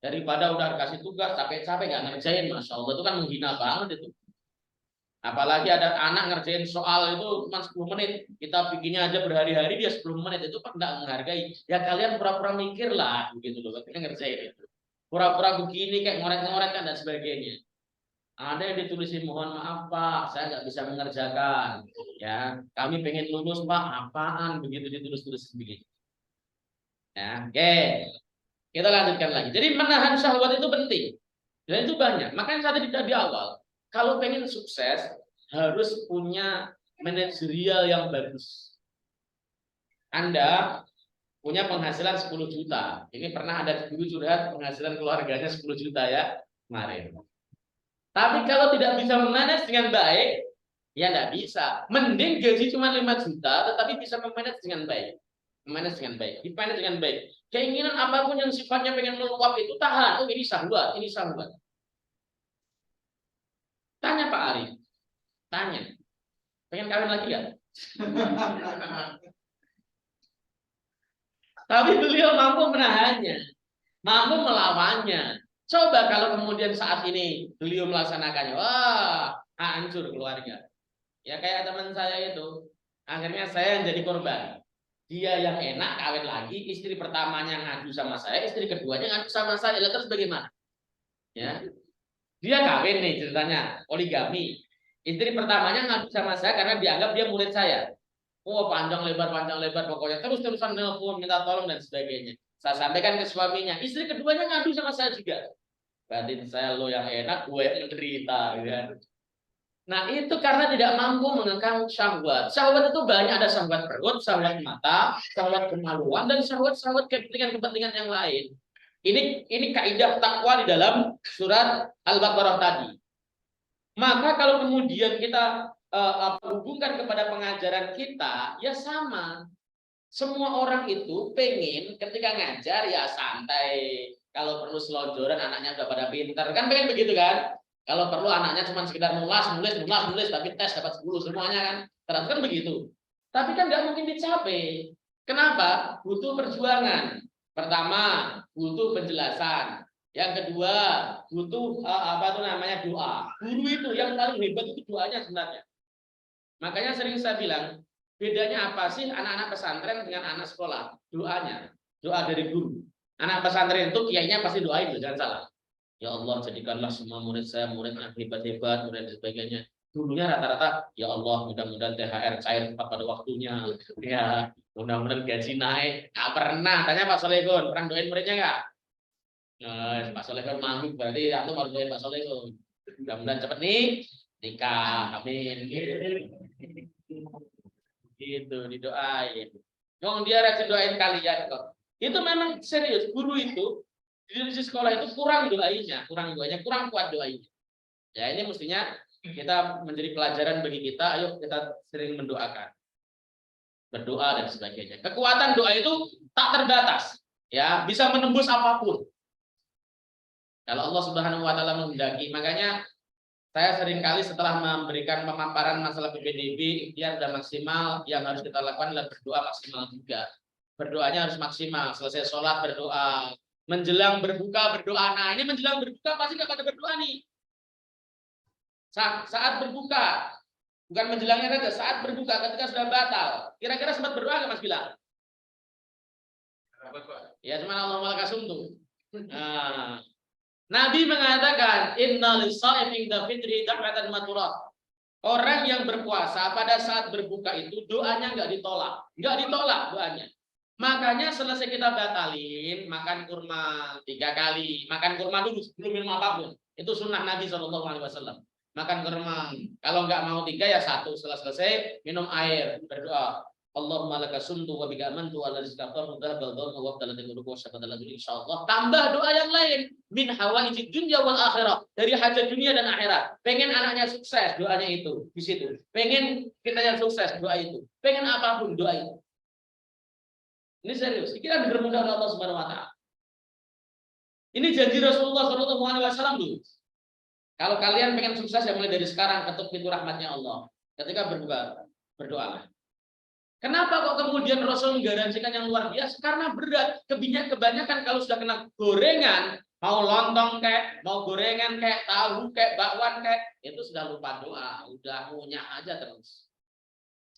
Daripada udah kasih tugas capek-capek nggak ngerjain, masya Allah itu kan menghina banget itu. Apalagi ada anak ngerjain soal itu cuma 10 menit. Kita bikinnya aja berhari-hari, dia 10 menit. Itu kan nggak menghargai. Ya kalian pura-pura mikir lah begitu loh. Ketika ngerjain itu. Pura-pura begini kayak ngoret-ngoret kan dan sebagainya. Ada yang ditulisin, mohon maaf Pak, saya nggak bisa mengerjakan. Ya, kami pengen lulus Pak, apaan begitu ditulis-tulis sendiri. Ya, oke. Kita lanjutkan lagi. Jadi menahan syahwat itu penting. Dan itu banyak. Makanya saya tadi di awal, kalau pengen sukses harus punya manajerial yang bagus. Anda punya penghasilan 10 juta. Ini pernah ada guru curhat penghasilan keluarganya 10 juta ya kemarin. Tapi kalau tidak bisa memanage dengan baik, ya tidak bisa. Mending gaji cuma 5 juta, tetapi bisa memanage dengan baik. Memanage dengan baik, dimanage dengan baik. Keinginan apapun yang sifatnya pengen meluap itu tahan. Oh ini syahwat, ini syahwat. Tanya Pak Ari, tanya. Pengen kawin lagi nggak? Tapi beliau mampu menahannya, mampu melawannya. Coba kalau kemudian saat ini beliau melaksanakannya, wah hancur keluarga. Ya kayak teman saya itu, akhirnya saya yang jadi korban. Dia yang enak kawin lagi, istri pertamanya ngadu sama saya, istri keduanya ngadu sama saya. Lalu terus bagaimana? Ya, dia kawin nih ceritanya, poligami. Istri pertamanya ngadu sama saya karena dianggap dia murid saya. Oh panjang lebar pokoknya terus-terusan nelpon minta tolong dan sebagainya. Saya sampaikan ke suaminya, istri keduanya ngadu sama saya juga. Berarti saya lo yang enak, gue yang menderita, kan? Nah itu karena tidak mampu mengekang syahwat. Syahwat itu banyak, ada syahwat perut, syahwat mata, syahwat kemaluan, dan syahwat kepentingan-kepentingan yang lain. Ini kaidah takwa di dalam surat Al-Baqarah tadi. Maka kalau kemudian kita hubungkan kepada pengajaran kita, ya sama. Semua orang itu pengen ketika ngajar ya santai. Kalau perlu selonjoran anaknya udah pada pintar, kan pengen begitu kan? Kalau perlu anaknya cuma sekedar nulis, tapi tes dapat 10 semuanya kan? Terus kan begitu. Tapi kan nggak mungkin dicapai. Kenapa? Butuh perjuangan. Pertama, butuh penjelasan. Yang kedua, butuh doa. Guru itu yang paling hebat itu doanya sebenarnya. Makanya sering saya bilang, bedanya apa sih anak-anak pesantren dengan anak sekolah? Doanya. Doa dari guru. Anak pesantren itu kiainya pasti doain, jangan salah. Ya Allah, jadikanlah semua murid saya murid yang hebat-hebat, murid dan sebagainya. Dulunya rata-rata, ya Allah, mudah-mudahan THR cair tepat pada waktunya. Ya, mudah-mudahan gaji naik. Nggak pernah. Tanya Pak Solehun, pernah doain muridnya nggak? Nah, Pak Solehun manggung, berarti aku baru doain Pak Solehun. Mudah-mudahan cepet nih, nikah, amin. Gitu, didoain. Dong dia rajin doain kalian kok. Itu memang serius. Guru itu di sekolah itu kurang doainya, kurang kuat doainya. Ya ini mestinya kita menjadi pelajaran bagi kita. Ayo kita sering mendoakan, berdoa dan sebagainya. Kekuatan doa itu tak terbatas, ya bisa menembus apapun. Kalau Allah Subhanahu Wa Taala menghendaki, makanya saya seringkali setelah memberikan pemaparan masalah PPDB, ikhtiar sudah maksimal, yang harus kita lakukan adalah berdoa maksimal juga. Berdoanya harus maksimal, selesai sholat berdoa, menjelang berbuka berdoa. Nah ini menjelang berbuka pasti nggak pada berdoa nih. Saat berbuka, bukan menjelangnya saja, saat berbuka ketika sudah batal. Kira-kira sempat berdoa nggak Mas Bilal? Ya cuma Allah malakasuntu. Nah, Nabi mengatakan inna lis-shaimi inda fitri da'watan maturat. Orang yang berpuasa pada saat berbuka itu doanya nggak ditolak doanya. Makanya selesai kita batalin makan kurma 3 kali, makan kurma dulu sebelum minum apapun. Itu sunnah Nabi SAW. Makan kurma, kalau nggak mau 3 ya 1. Setelah selesai minum air, berdoa. Allahumma laka sumtu wa bika amantu wa la rizqa qarru dzahaba dharma wa abdalat al-qulubu wa syafatan insyaallah. Tambah doa yang lain min hawaijid dunya wal akhirah, dari hajat dunia dan akhirat. Pengen anaknya sukses, doanya itu di situ. Pengen kita yang sukses, doa itu. Pengen apapun, doa itu. Ini serius. Kita dipermudah oleh Allah Subhanahu wa taala. Ini janji Rasulullah sallallahu alaihi wasallam dulu. Kalau kalian pengen sukses ya mulai dari sekarang ketuk pintu rahmatnya Allah. Ketika berdoa, berdoalah. Kenapa kok kemudian Rasul menggaransikan yang luar biasa? Karena berat. Kebanyakan kalau sudah kena gorengan, mau lontong kayak, mau gorengan kayak, tahu kayak, bakwan kayak, itu sudah lupa doa, udah ngunyah aja terus.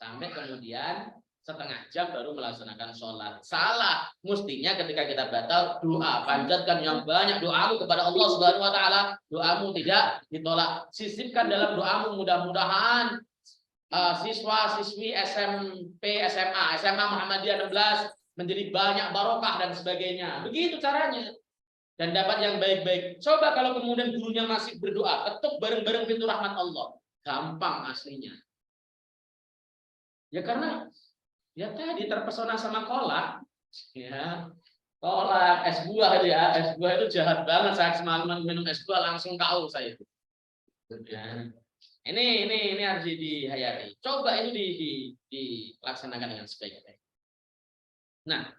Sampai kemudian setengah jam baru melaksanakan sholat. Salah. Mestinya ketika kita batal, doa. Panjatkan yang banyak doamu kepada Allah Subhanahu wa taala. Doamu tidak ditolak. Sisipkan dalam doamu, mudah-mudahan siswa-siswi SMP, SMA Muhammadiyah 16 menjadi banyak barokah dan sebagainya. Begitu caranya. Dan dapat yang baik-baik. Coba kalau kemudian gurunya masih berdoa, ketuk bareng-bareng pintu rahmat Allah. Gampang aslinya. Ya karena ya tadi terpesona sama kolak. Ya. Kolak, es buah ya. Es buah itu jahat banget. Saya semalaman minum es buah langsung KO saya. Ya. Ini harus dihayati. Coba ini dilaksanakan dengan sebaik-baik. Nah,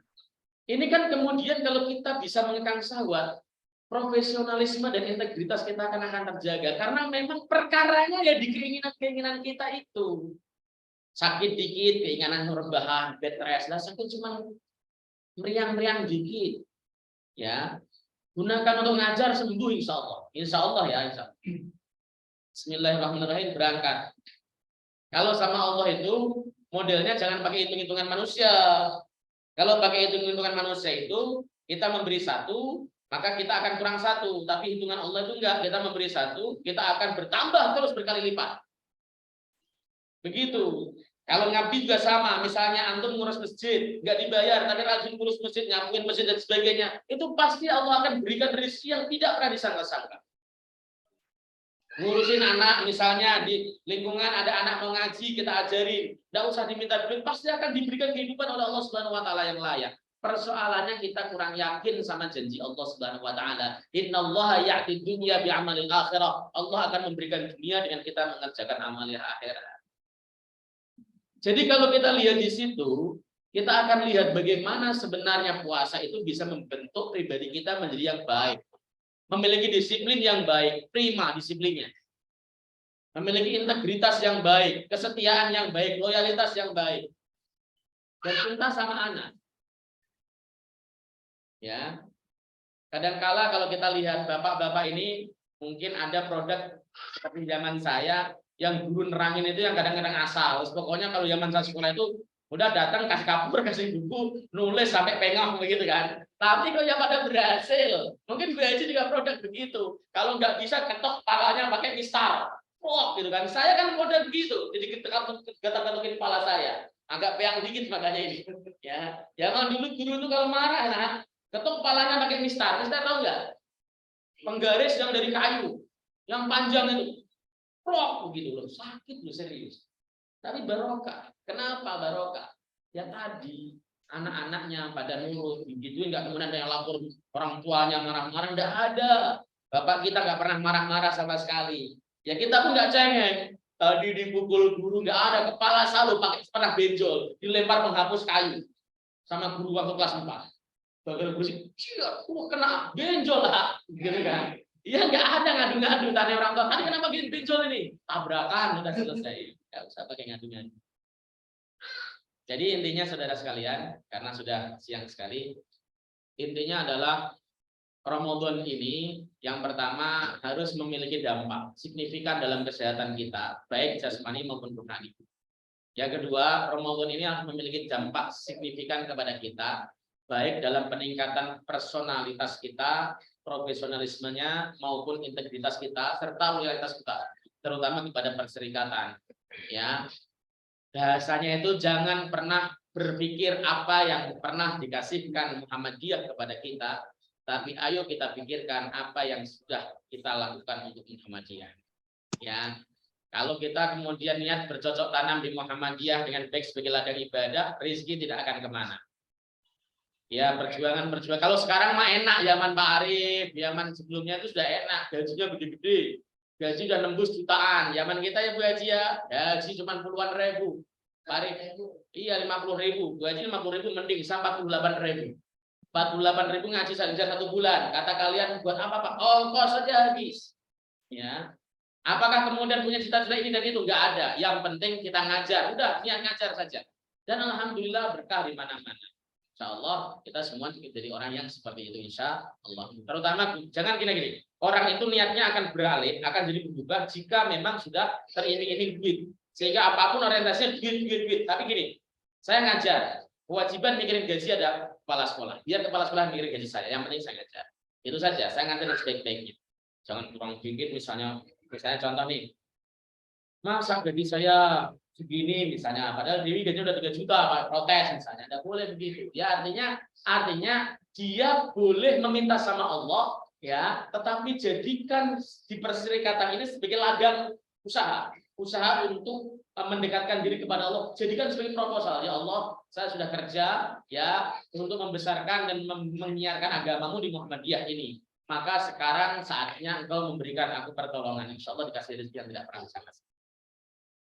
ini kan kemudian kalau kita bisa mengekang syahwat, profesionalisme dan integritas kita akan terjaga. Karena memang perkaranya ya di keinginan kita itu. Sakit dikit, keinginan rebahan, bed rest. Lah sakit cuma meriang-meriang dikit. Ya. Gunakan untuk ngajar sembuh insya Allah. Insya Allah ya, insya Allah. Bismillahirrahmanirrahim, berangkat. Kalau sama Allah itu modelnya jangan pakai hitung-hitungan manusia. Kalau pakai hitung-hitungan manusia itu kita memberi 1, maka kita akan kurang 1. Tapi hitungan Allah itu enggak, kita memberi 1, kita akan bertambah terus berkali lipat. Begitu. Kalau ngabdi juga sama, misalnya antum ngurus masjid, nggak dibayar, tapi rajin ngurus masjid, nyapuin masjid dan sebagainya, itu pasti Allah akan berikan rezeki yang tidak pernah disangka-sangka. Ngurusin anak, misalnya di lingkungan ada anak mau ngaji, kita ajarin, nggak usah diminta duit, pasti akan diberikan kehidupan oleh Allah Subhanahu wa taala yang layak. Persoalannya kita kurang yakin sama janji Allah Subhanahu wa taala. Innallaha ya'ti dunya bi'amalil akhirah. Allah akan memberikan dunia dengan kita mengerjakan amal akhirat. Jadi kalau kita lihat di situ, kita akan lihat bagaimana sebenarnya puasa itu bisa membentuk pribadi kita menjadi yang baik. Memiliki disiplin yang baik, prima disiplinnya. Memiliki integritas yang baik, kesetiaan yang baik, loyalitas yang baik. Dan cinta sama anak. Ya. Kadangkala kalau kita lihat bapak-bapak ini, mungkin ada produk seperti zaman saya, yang guru nerangin itu yang kadang-kadang asal. Pokoknya kalau zaman saya sekolah itu, udah datang kasih kapur, kasih buku, nulis sampai pengong begitu kan. Tapi kalau yang pada berhasil, mungkin BHJ juga produk begitu. Kalau nggak bisa ketok kepalanya pakai mistar, gitu kan. Saya kan model begitu, jadi ketok-ketokin kepala saya, agak peang dikit makanya ini. Ya, zaman dulu guru itu kalau marah, nah, ketok kepalanya pakai mistar. Mistar tahu nggak? Penggaris yang dari kayu, yang panjang itu, begitu loh, sakit loh serius. Tapi barokah. Kenapa barokah? Ya tadi anak-anaknya pada nurut, begituin nggak kemudian ada yang lapor orang tuanya marah-marah, nggak ada. Bapak kita nggak pernah marah-marah sama sekali. Ya kita pun nggak cengeng. Tadi dipukul guru nggak ada, kepala selalu pakai panah benjol, dilempar penghapus kayu sama guru waktu kelas 4. Bagal bersih, kena benjol lah, gitu kan? Iya nggak ada ngadu-ngadu tanya orang tua. Tadi kenapa bikin benjol ini? Tabrakan udah selesai. Nggak usah pakai ngadu-ngadu. Jadi intinya saudara sekalian, karena sudah siang sekali, intinya adalah Ramadan ini yang pertama harus memiliki dampak signifikan dalam kesehatan kita, baik jasmani maupun rohani. Yang kedua, Ramadan ini harus memiliki dampak signifikan kepada kita, baik dalam peningkatan personalitas kita, profesionalismenya maupun integritas kita serta loyalitas kita. terutama kepada perserikatan. Ya, bahasanya itu jangan pernah berpikir apa yang pernah dikasihkan Muhammadiyah kepada kita, tapi ayo kita pikirkan apa yang sudah kita lakukan untuk Muhammadiyah. Ya, kalau kita kemudian niat bercocok tanam di Muhammadiyah dengan baik sebagai ladang ibadah, rezeki tidak akan kemana. Ya, perjuangan. Kalau sekarang mah enak, zaman Pak Arif, zaman sebelumnya itu sudah enak, gajinya gede-gede, gaji udah nembus jutaan. Zaman kita ya Bu Haji ya, gaji cuma puluhan ribu. Pak Arif, iya 50.000, gaji 50.000 mending, 48.000. 48.000 ngaji saja 1 bulan. Kata kalian buat apa Pak? Ongkos saja habis. Ya. Apakah kemudian punya cita-cita ini dan itu? Enggak ada. Yang penting kita ngajar. Udah, niat ngajar saja. Dan alhamdulillah berkah di mana-mana. Insya Allah kita semua jadi orang yang seperti itu. Insya Allah. Terutama jangan gini-gini. Orang itu niatnya akan beralih, akan jadi berubah jika memang sudah teriming-iming duit. Sehingga apapun orientasinya duit. Tapi gini, saya ngajar. Kewajiban mikirin gaji ada kepala sekolah. Biar kepala sekolah mikirin gaji saya. Yang penting saya ngajar. Itu saja. Saya ngajar sebaik-baiknya. Jangan kurang dikit misalnya contoh nih. Masa gaji saya segini misalnya, padahal Dewi gajinya udah 3 juta, Pak, protes misalnya. Tidak boleh begitu. Ya artinya dia boleh meminta sama Allah ya, tetapi jadikan di perserikatan ini sebagai ladang usaha untuk mendekatkan diri kepada Allah. Jadikan sebagai proposal, ya Allah, saya sudah kerja ya untuk membesarkan dan menyiarkan agamamu di Muhammadiyah ini. Maka sekarang saatnya engkau memberikan aku pertolongan. Insya Allah dikasih rezeki yang tidak pernah bisa kasih.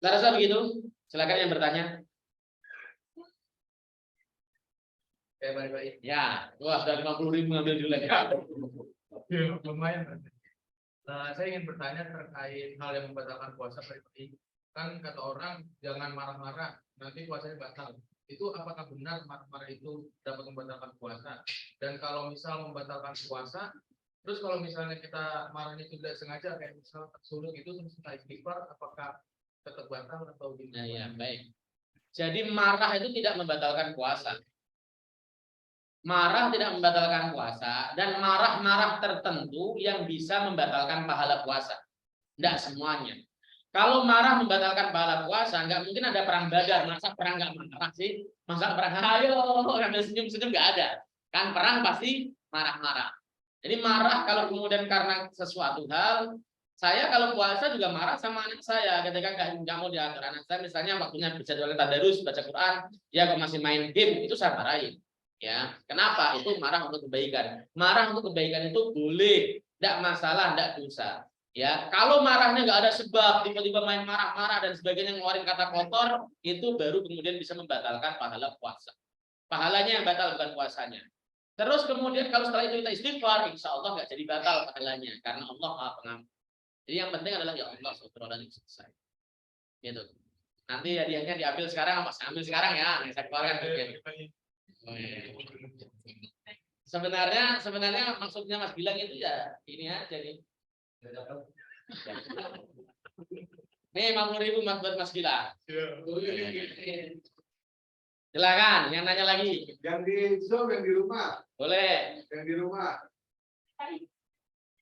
Saya rasa begitu. Silakan yang bertanya. Baik. Ya, wah sudah 50.000 ngambil dulu ya. Lumayan. Saya ingin bertanya terkait hal yang membatalkan puasa seperti kan kata orang jangan marah-marah nanti puasanya batal. Itu apakah benar marah-marah itu dapat membatalkan puasa? Dan kalau misal membatalkan puasa, terus kalau misalnya kita marahnya tidak sengaja kayak misal tersulut itu terus kita istighfar, apakah tetap batal atau gimana? Nah, ya, baik. Jadi marah itu tidak membatalkan puasa. Marah tidak membatalkan puasa dan marah-marah tertentu yang bisa membatalkan pahala puasa. Tidak semuanya. Kalau marah membatalkan pahala puasa, nggak mungkin ada perang Badar. Masa perang nggak marah sih? Masa perang ayo sambil senyum-senyum nggak ada. Kan perang pasti marah-marah. Jadi marah kalau kemudian karena sesuatu hal. Saya kalau puasa juga marah sama anak saya ketika nggak mau diatur. Anak saya misalnya waktunya berjadwal tadarus, baca Quran, dia kok masih main game, itu saya marahin. Ya, kenapa? Itu marah untuk kebaikan. Marah untuk kebaikan itu boleh, tidak masalah, tidak dosa. Ya, kalau marahnya nggak ada sebab, tiba-tiba main marah-marah dan sebagainya ngeluarin kata kotor, itu baru kemudian bisa membatalkan pahala puasa. Pahalanya yang batal bukan puasanya. Terus kemudian kalau setelah itu kita istighfar, insya Allah nggak jadi batal pahalanya karena Allah Maha Pengampun. Jadi yang penting adalah ya Allah subhanahu selesai. Gitu. Nanti hadiahnya diambil sekarang, Mas. Ambil sekarang ya, saya keluarkan. Sebenarnya maksudnya Mas bilang itu ya ini aja nih. Nih 50.000 Mas buat Mas Gilang. Silakan, yang nanya lagi. Yang di Zoom, yang di rumah. Boleh. Yang di rumah.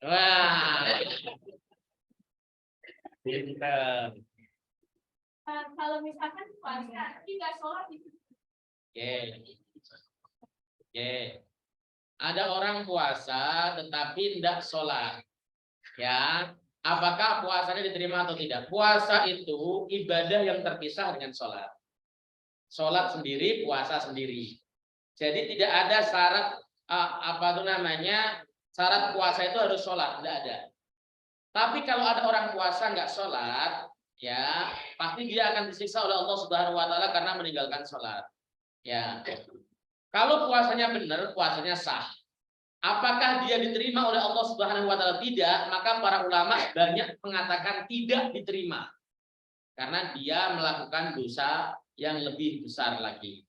Wah. Pintar. Kalau misalkan puasa tapi nggak sholat itu. Oke. Ada orang puasa tetapi tidak sholat. Ya, apakah puasanya diterima atau tidak? Puasa itu ibadah yang terpisah dengan sholat. Sholat sendiri, puasa sendiri. Jadi tidak ada syarat syarat puasa itu harus sholat, tidak ada. Tapi kalau ada orang puasa nggak sholat, ya pasti dia akan disiksa oleh Allah Subhanahu Wa Taala karena meninggalkan sholat. Ya, kalau puasanya benar, puasanya sah. Apakah dia diterima oleh Allah Subhanahu Wa Taala? Tidak. Maka para ulama banyak mengatakan tidak diterima karena dia melakukan dosa yang lebih besar lagi.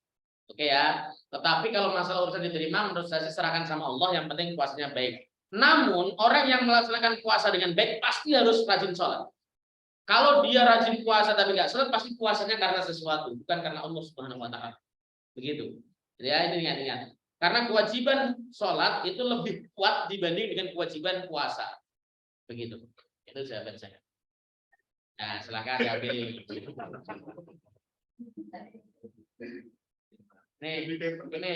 Oke ya. Tetapi kalau masalah urusan diterima, menurut saya serahkan sama Allah. Yang penting puasanya baik. Namun orang yang melaksanakan puasa dengan baik pasti harus rajin sholat. Kalau dia rajin puasa tapi nggak sholat, pasti puasanya karena sesuatu, bukan karena Allah Subhanahu Wa Taala. Begitu. Jadi ya ini ingat. Karena kewajiban sholat itu lebih kuat dibanding dengan kewajiban puasa. Begitu. Itu jawaban saya. Nah, silakan diambil. Nih, ini.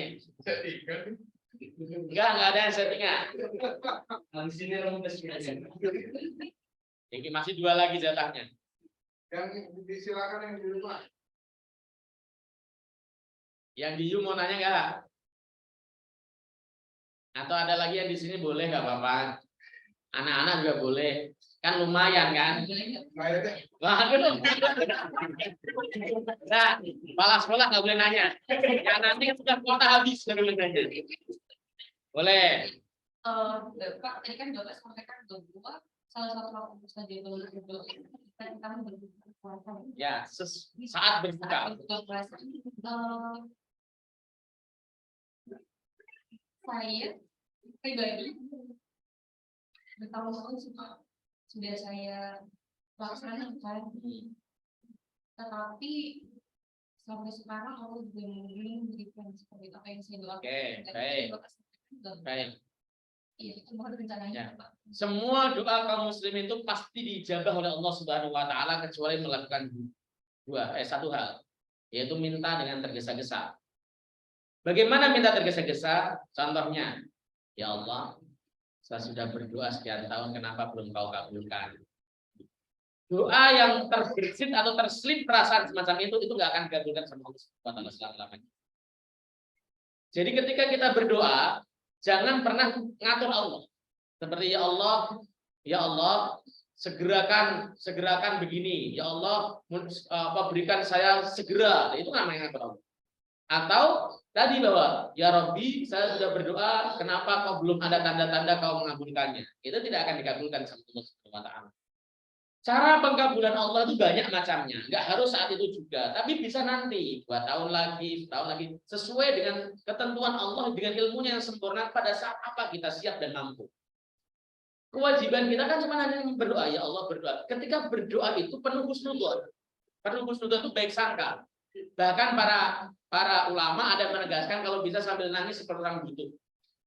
Enggak ada yang settingan. Di sini ini masih 2 lagi jatahnya. Yang disilakan yang di rumah. Yang di mau nanya enggak? Atau ada lagi yang di sini boleh nggak apa-apa? Anak-anak juga boleh. Kan lumayan kan? Waduh. Nah, kepala sekolah nggak boleh nanya. Ya nanti sudah kuota habis nggak boleh nanya. Boleh. Pak, tadi kan Bapak sampaikan bahwa salah satu waktu saja berdoa kita berpuasa. Ya, saat berbuka. Saya pribadi bertahun-tahun sudah saya laksanakan, tetapi sampai sekarang Allah juga belum memberikan seperti apa yang saya doakan. Oke, baik. Baik. Iya, itu mohon rencananya, Pak. Semua doa kaum muslim itu pasti dijabah oleh Allah Subhanahu wa taala kecuali melakukan satu hal, yaitu minta dengan tergesa-gesa. Bagaimana minta tergesa-gesa? Contohnya, ya Allah, saya sudah berdoa sekian tahun, kenapa belum kau kabulkan? Doa yang terbersit atau terselip perasaan semacam itu nggak akan dikabulkan sama Allah Subhanahu wa taala selama-lamanya. Jadi ketika kita berdoa, jangan pernah ngatur Allah. Seperti ya Allah, segerakan begini. Ya Allah, berikan saya segera. Itu namanya ngatur Allah. Atau tadi bahwa ya Rabbi, saya sudah berdoa, kenapa kau belum ada tanda-tanda kau mengabulkannya? Itu tidak akan dikabulkan sama Allah Subhanahu wa taala. Cara pengkabulan Allah itu banyak macamnya, nggak harus saat itu juga, tapi bisa nanti 2 tahun lagi, setahun lagi, sesuai dengan ketentuan Allah dengan ilmunya yang sempurna pada saat apa kita siap dan mampu. Kewajiban kita kan cuma hanya berdoa, ya Allah berdoa. Ketika berdoa itu penuh husnudzon. Penuh husnudzon itu baik sangka. Bahkan para ulama ada menegaskan kalau bisa sambil nangis seperti orang butuh,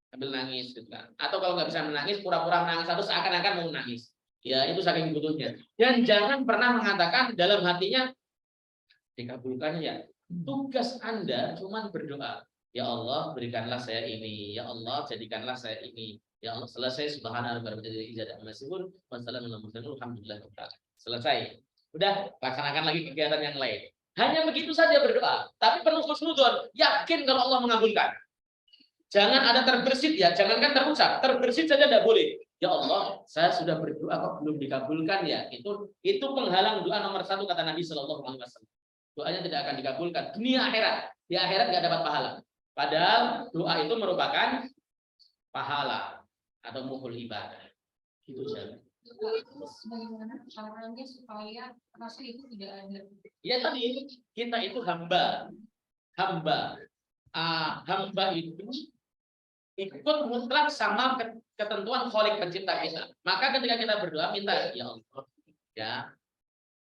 sambil nangis, gitu kan. Atau kalau nggak bisa menangis, pura-pura menangis atau seakan-akan mau nangis. Ya itu saking butuhnya. Dan jangan pernah mengatakan dalam hatinya dikabulkannya ya. Tugas Anda cuma berdoa. Ya Allah berikanlah saya ini. Ya Allah jadikanlah saya ini. Ya Allah selesai subhanallah alhamdulillah. Selesai. Udah laksanakan lagi kegiatan yang lain. Hanya begitu saja berdoa. Tapi penuh husnudzon. Yakin kalau Allah mengabulkan. Jangan ada terbersit ya. Jangankan terucap. Terbersit saja tidak boleh. Ya Allah, saya sudah berdoa kok belum dikabulkan ya. Itu penghalang doa nomor 1 kata Nabi Shallallahu Alaihi Wasallam. Doanya tidak akan dikabulkan. Dunia akhirat, di akhirat nggak dapat pahala. Padahal doa itu merupakan pahala atau muhul ibadah. Itu saja. Bagaimana caranya supaya rasa itu tidak ada? Ya tadi kita itu hamba itu ikut mutlak sama ketentuan Khalik pencipta kita. Maka ketika kita berdoa minta ya Allah, ya.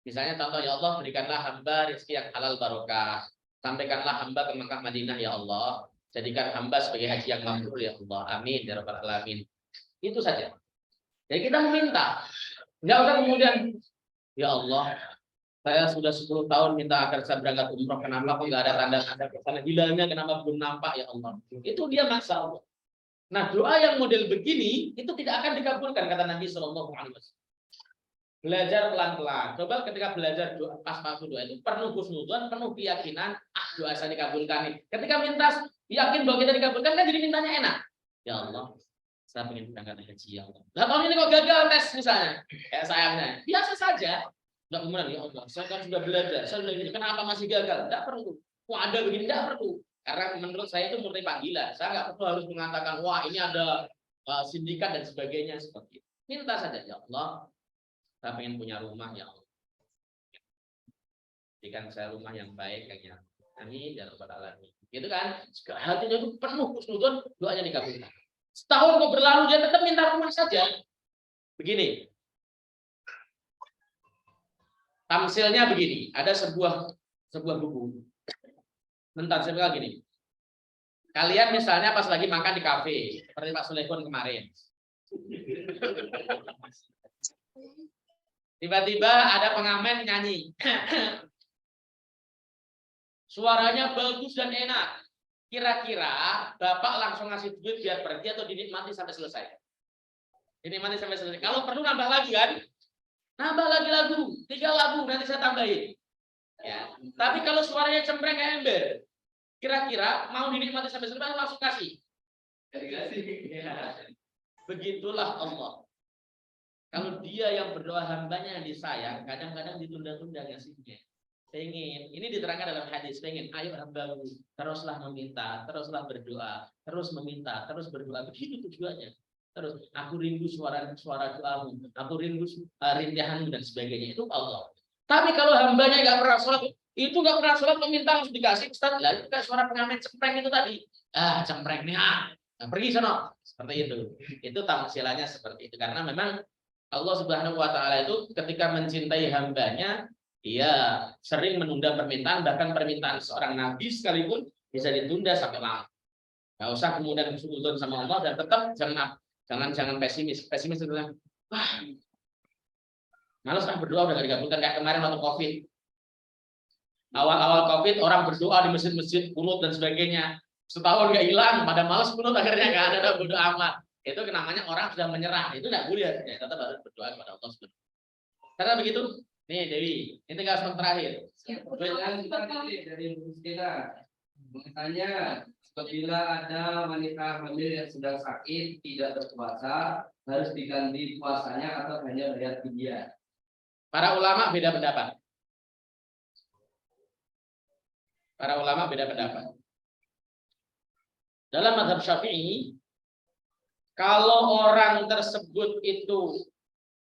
Misalnya contoh ya Allah berikanlah hamba rezeki yang halal barokah. Sampaikanlah hamba ke Mekah Madinah ya Allah. Jadikan hamba sebagai haji yang mabrur ya Allah. Amin ya rabbal alamin. Itu saja. Jadi kita meminta. Enggak usah kemudian ya Allah, saya sudah 10 tahun minta agar saya berangkat umroh, kenapa kok nggak ada tanda-tanda kesana hilalnya, kenapa belum nampak ya Allah. Itu dia masalah. Nah doa yang model begini itu tidak akan dikabulkan kata Nabi Shallallahu Alaihi Wasallam. Belajar pelan-pelan. Coba ketika belajar doa, pas masuk doa itu penuh husnudzon, penuh keyakinan, doa saya dikabulkan nih. Ketika minta yakin bahwa kita dikabulkan kan jadi mintanya enak. Ya Allah, saya ingin berangkat haji ya Allah. Nah tahun ini kok gagal tes misalnya, kayak sayangnya biasa saja. Enggak kemudian ya Allah, saya kan sudah belajar, saya sudah ini, kenapa masih gagal? Enggak perlu. Wah ada begini enggak perlu. Karena menurut saya itu murni panggilan. Saya nggak perlu harus mengatakan, wah ini ada sindikat dan sebagainya seperti itu. Minta saja ya Allah, saya pengen punya rumah ya Allah. Jadikan saya rumah yang baik kayaknya. Amin ya rabbal alamin. Gitu kan? Hatinya itu penuh husnudzon, doanya dikabulkan. Setahun kok berlalu dia tetap minta rumah saja. Begini. Tamsilnya begini, ada sebuah buku. Bentar, saya bilang gini. Kalian misalnya pas lagi makan di kafe, seperti Pak Sulaiman kemarin. Tiba-tiba ada pengamen nyanyi. Suaranya bagus dan enak. Kira-kira Bapak langsung ngasih duit biar berhenti atau dinikmati sampai selesai? Dinikmati sampai selesai. Kalau perlu nambah lagi kan? Nambah lagi lagu, 3 lagu nanti saya tambahin. Ya. Tapi kalau suaranya cempreng kayak ember, kira-kira mau dinikmati sampai selesai langsung kasih. Ya. Begitulah Allah. Kalau dia yang berdoa hambanya yang disayang, kadang-kadang ditunda-tunda ngasihnya. Pengen, ini diterangkan dalam hadis, pengen, ayo hambamu, teruslah meminta, teruslah berdoa, terus meminta, terus berdoa. Begitu tujuannya. Terus, aku rindu suara doamu, aku rindu rintihanmu dan sebagainya. Itu Allah. Tapi kalau hambanya nggak pernah sholat, itu nggak pernah sholat meminta harus dikasih, Ustaz. Lah itu kan suara pengamen cempreng itu tadi. Cempreng nih, nah, pergi sono. Seperti itu. Itu tamsilahnya seperti itu. Karena memang Allah Subhanahu wa taala itu ketika mencintai hambanya, dia sering menunda permintaan, bahkan permintaan seorang nabi sekalipun bisa ditunda sampai lama. Nggak usah kemudian bersuudzon sama Allah dan tetap jangan pesimis. Pesimis itu kan, wah, malas berdoa udah gak dikabulkan kayak kemarin waktu Covid. Awal-awal Covid orang berdoa di masjid-masjid kunut dan sebagainya. Setahun nggak hilang, pada malas kunut akhirnya nggak ada bodo amat. Itu namanya orang sudah menyerah. Itu nggak boleh. Ya, tetap harus berdoa kepada Allah Subhanahu. Karena begitu. Nih Dewi, ini tinggal sebentar terakhir. Dari Mustina bertanya, apabila ada wanita hamil yang sedang sakit tidak berpuasa, harus diganti puasanya atau hanya bayar fidyah? Para ulama beda pendapat. Dalam mazhab Syafi'i, kalau orang tersebut itu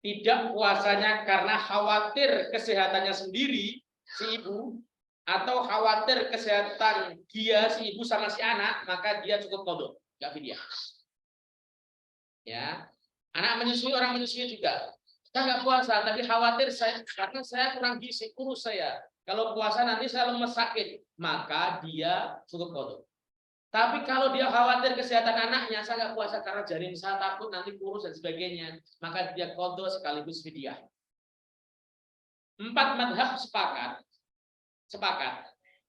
tidak puasanya karena khawatir kesehatannya sendiri, si ibu, atau khawatir kesehatan dia, si ibu sama si anak, maka dia cukup qadha, enggak fidyah. Ya. Anak menyusui, orang menyusui juga. Saya nggak puasa, tapi khawatir karena saya kurang gizi, kurus saya. Kalau puasa nanti saya lemes sakit, maka dia cukup qadha. Tapi kalau dia khawatir kesehatan anaknya, saya nggak puasa karena janin saya takut nanti kurus dan sebagainya, maka dia qadha sekaligus fidyah. 4 mazhab sepakat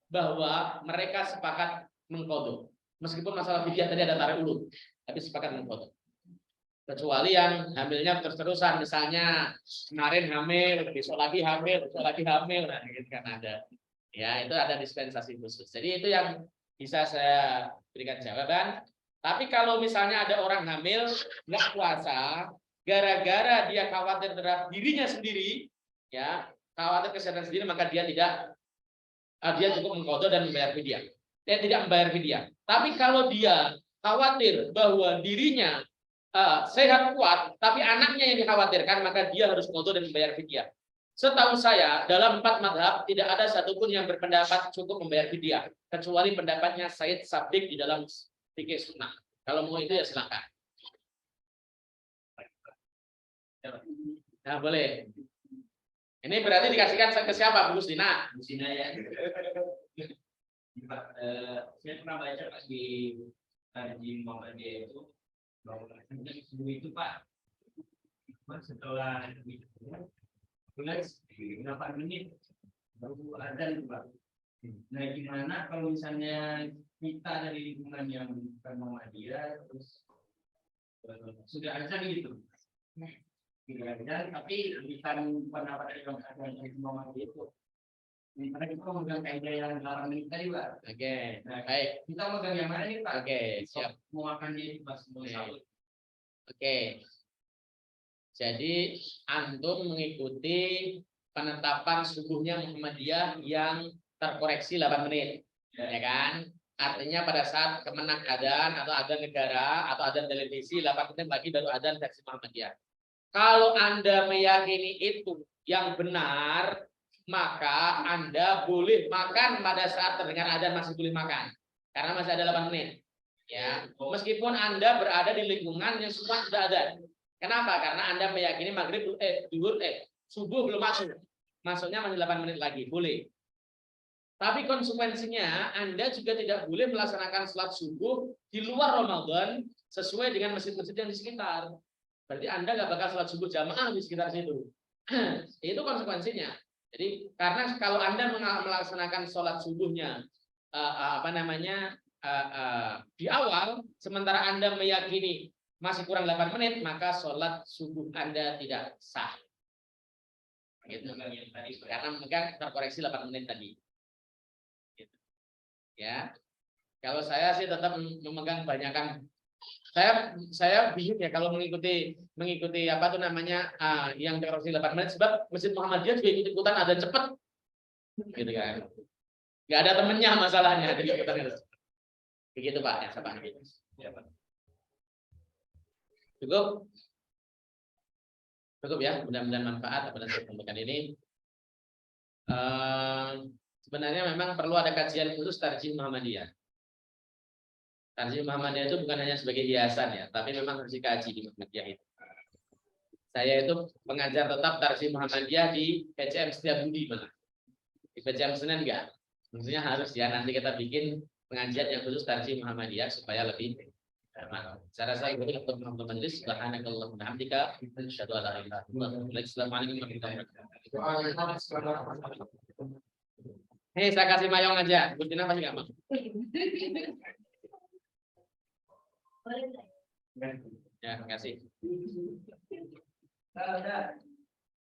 bahwa mereka sepakat mengqadha. Meskipun masalah fidyah tadi ada tarik ulur, tapi sepakat mengqadha. Kecuali yang hamilnya terus-terusan, misalnya kemarin hamil, besok lagi hamil, nah gitu kan ada. Ya, itu ada dispensasi khusus. Jadi itu yang bisa saya berikan jawaban. Tapi kalau misalnya ada orang hamil nggak puasa gara-gara dia khawatir terhadap dirinya sendiri, ya khawatir kesehatan sendiri, maka dia cukup mengqadha dan membayar fidyah. Dia tidak membayar fidyah. Tapi kalau dia khawatir bahwa dirinya sehat kuat, tapi anaknya yang dikhawatirkan, maka dia harus qadha dan membayar fidyah. Setahu saya, dalam 4 mazhab tidak ada satupun yang berpendapat cukup membayar fidyah, kecuali pendapatnya Said Sabik di dalam fikih sunnah. Kalau mau itu ya silakan. Nah, boleh. Ini berarti dikasihkan ke siapa, Bu Gustina? Mustina ya. Saya pernah baca Pak di Muhammadiyah itu bahwa subuh itu Pak, setelah berapa menit baru adzan itu Pak. Nah gimana kalau misalnya kita dari lingkungan yang bukan Muhammadiyah terus sudah adzan gitu, tapi bukan pendapat dari Muhammadiyah itu. Karena kita memegang kaidah yang 8 menit tadi Pak. Oke, Nah, baik. kita megang yang mana nih Pak? Oke, siap. Mau makan di pas mau sahur. Oke. Jadi antum mengikuti penetapan subuhnya Muhammadiyah yang terkoreksi 8 menit. Ya kan? Artinya pada saat kemenak adzan atau adzan negara atau adzan televisi 8 menit lagi baru adzan versi Muhammadiyah. Kalau Anda meyakini itu yang benar, maka Anda boleh makan pada saat terdengar adzan, masih boleh makan karena masih ada 8 menit. Ya, meskipun Anda berada di lingkungan yang semua sudah adzan. Kenapa? Karena Anda meyakini maghrib subuh belum masuk. Masuknya masih 8 menit lagi, boleh. Tapi konsekuensinya Anda juga tidak boleh melaksanakan sholat subuh di luar Ramadan sesuai dengan masjid-masjid yang di sekitar. Berarti Anda nggak bakal sholat subuh jamaah di sekitar situ. Itu konsekuensinya. Jadi karena kalau Anda melaksanakan sholat subuhnya di awal, sementara Anda meyakini masih kurang 8 menit, maka sholat subuh Anda tidak sah. Gitu. Karena mereka terkoreksi 8 menit tadi. Gitu. Ya, kalau saya sih tetap memegang banyakan. Saya bingung ya kalau mengikuti apa tuh namanya yang terkoreksi 8 menit, sebab Masjid Muhammadiyah juga ikut-ikutan ada cepet, gitu kan? Nggak ada temennya masalahnya, jadi ikutan itu. Begitu Pak, yang saya pahami. Ya, Pak. Cukup ya, mudah-mudahan manfaat apa yang saya sampaikan ini. Sebenarnya memang perlu ada kajian khusus Tarjih Muhammadiyah. Tarjih Muhammadiyah itu bukan hanya sebagai hiasan ya, tapi memang harus dikaji di Muhammadiyah itu. Saya itu pengajar tetap Tarjih Muhammadiyah di PCM Setiabudi malah. Di PCM Senen enggak. Maksudnya harus ya, nanti kita bikin pengajian yang khusus Tarjih Muhammadiyah supaya lebih saya rasa itu untuk majelis. Subhanakallahumma wa bihamdika, asyhadu an la ilaha illa anta, assalamualaikum warahmatullahi wabarakatuh. Hei, saya kasih mayong aja. Gustina pasti enggak mau. Ya, terima kasih.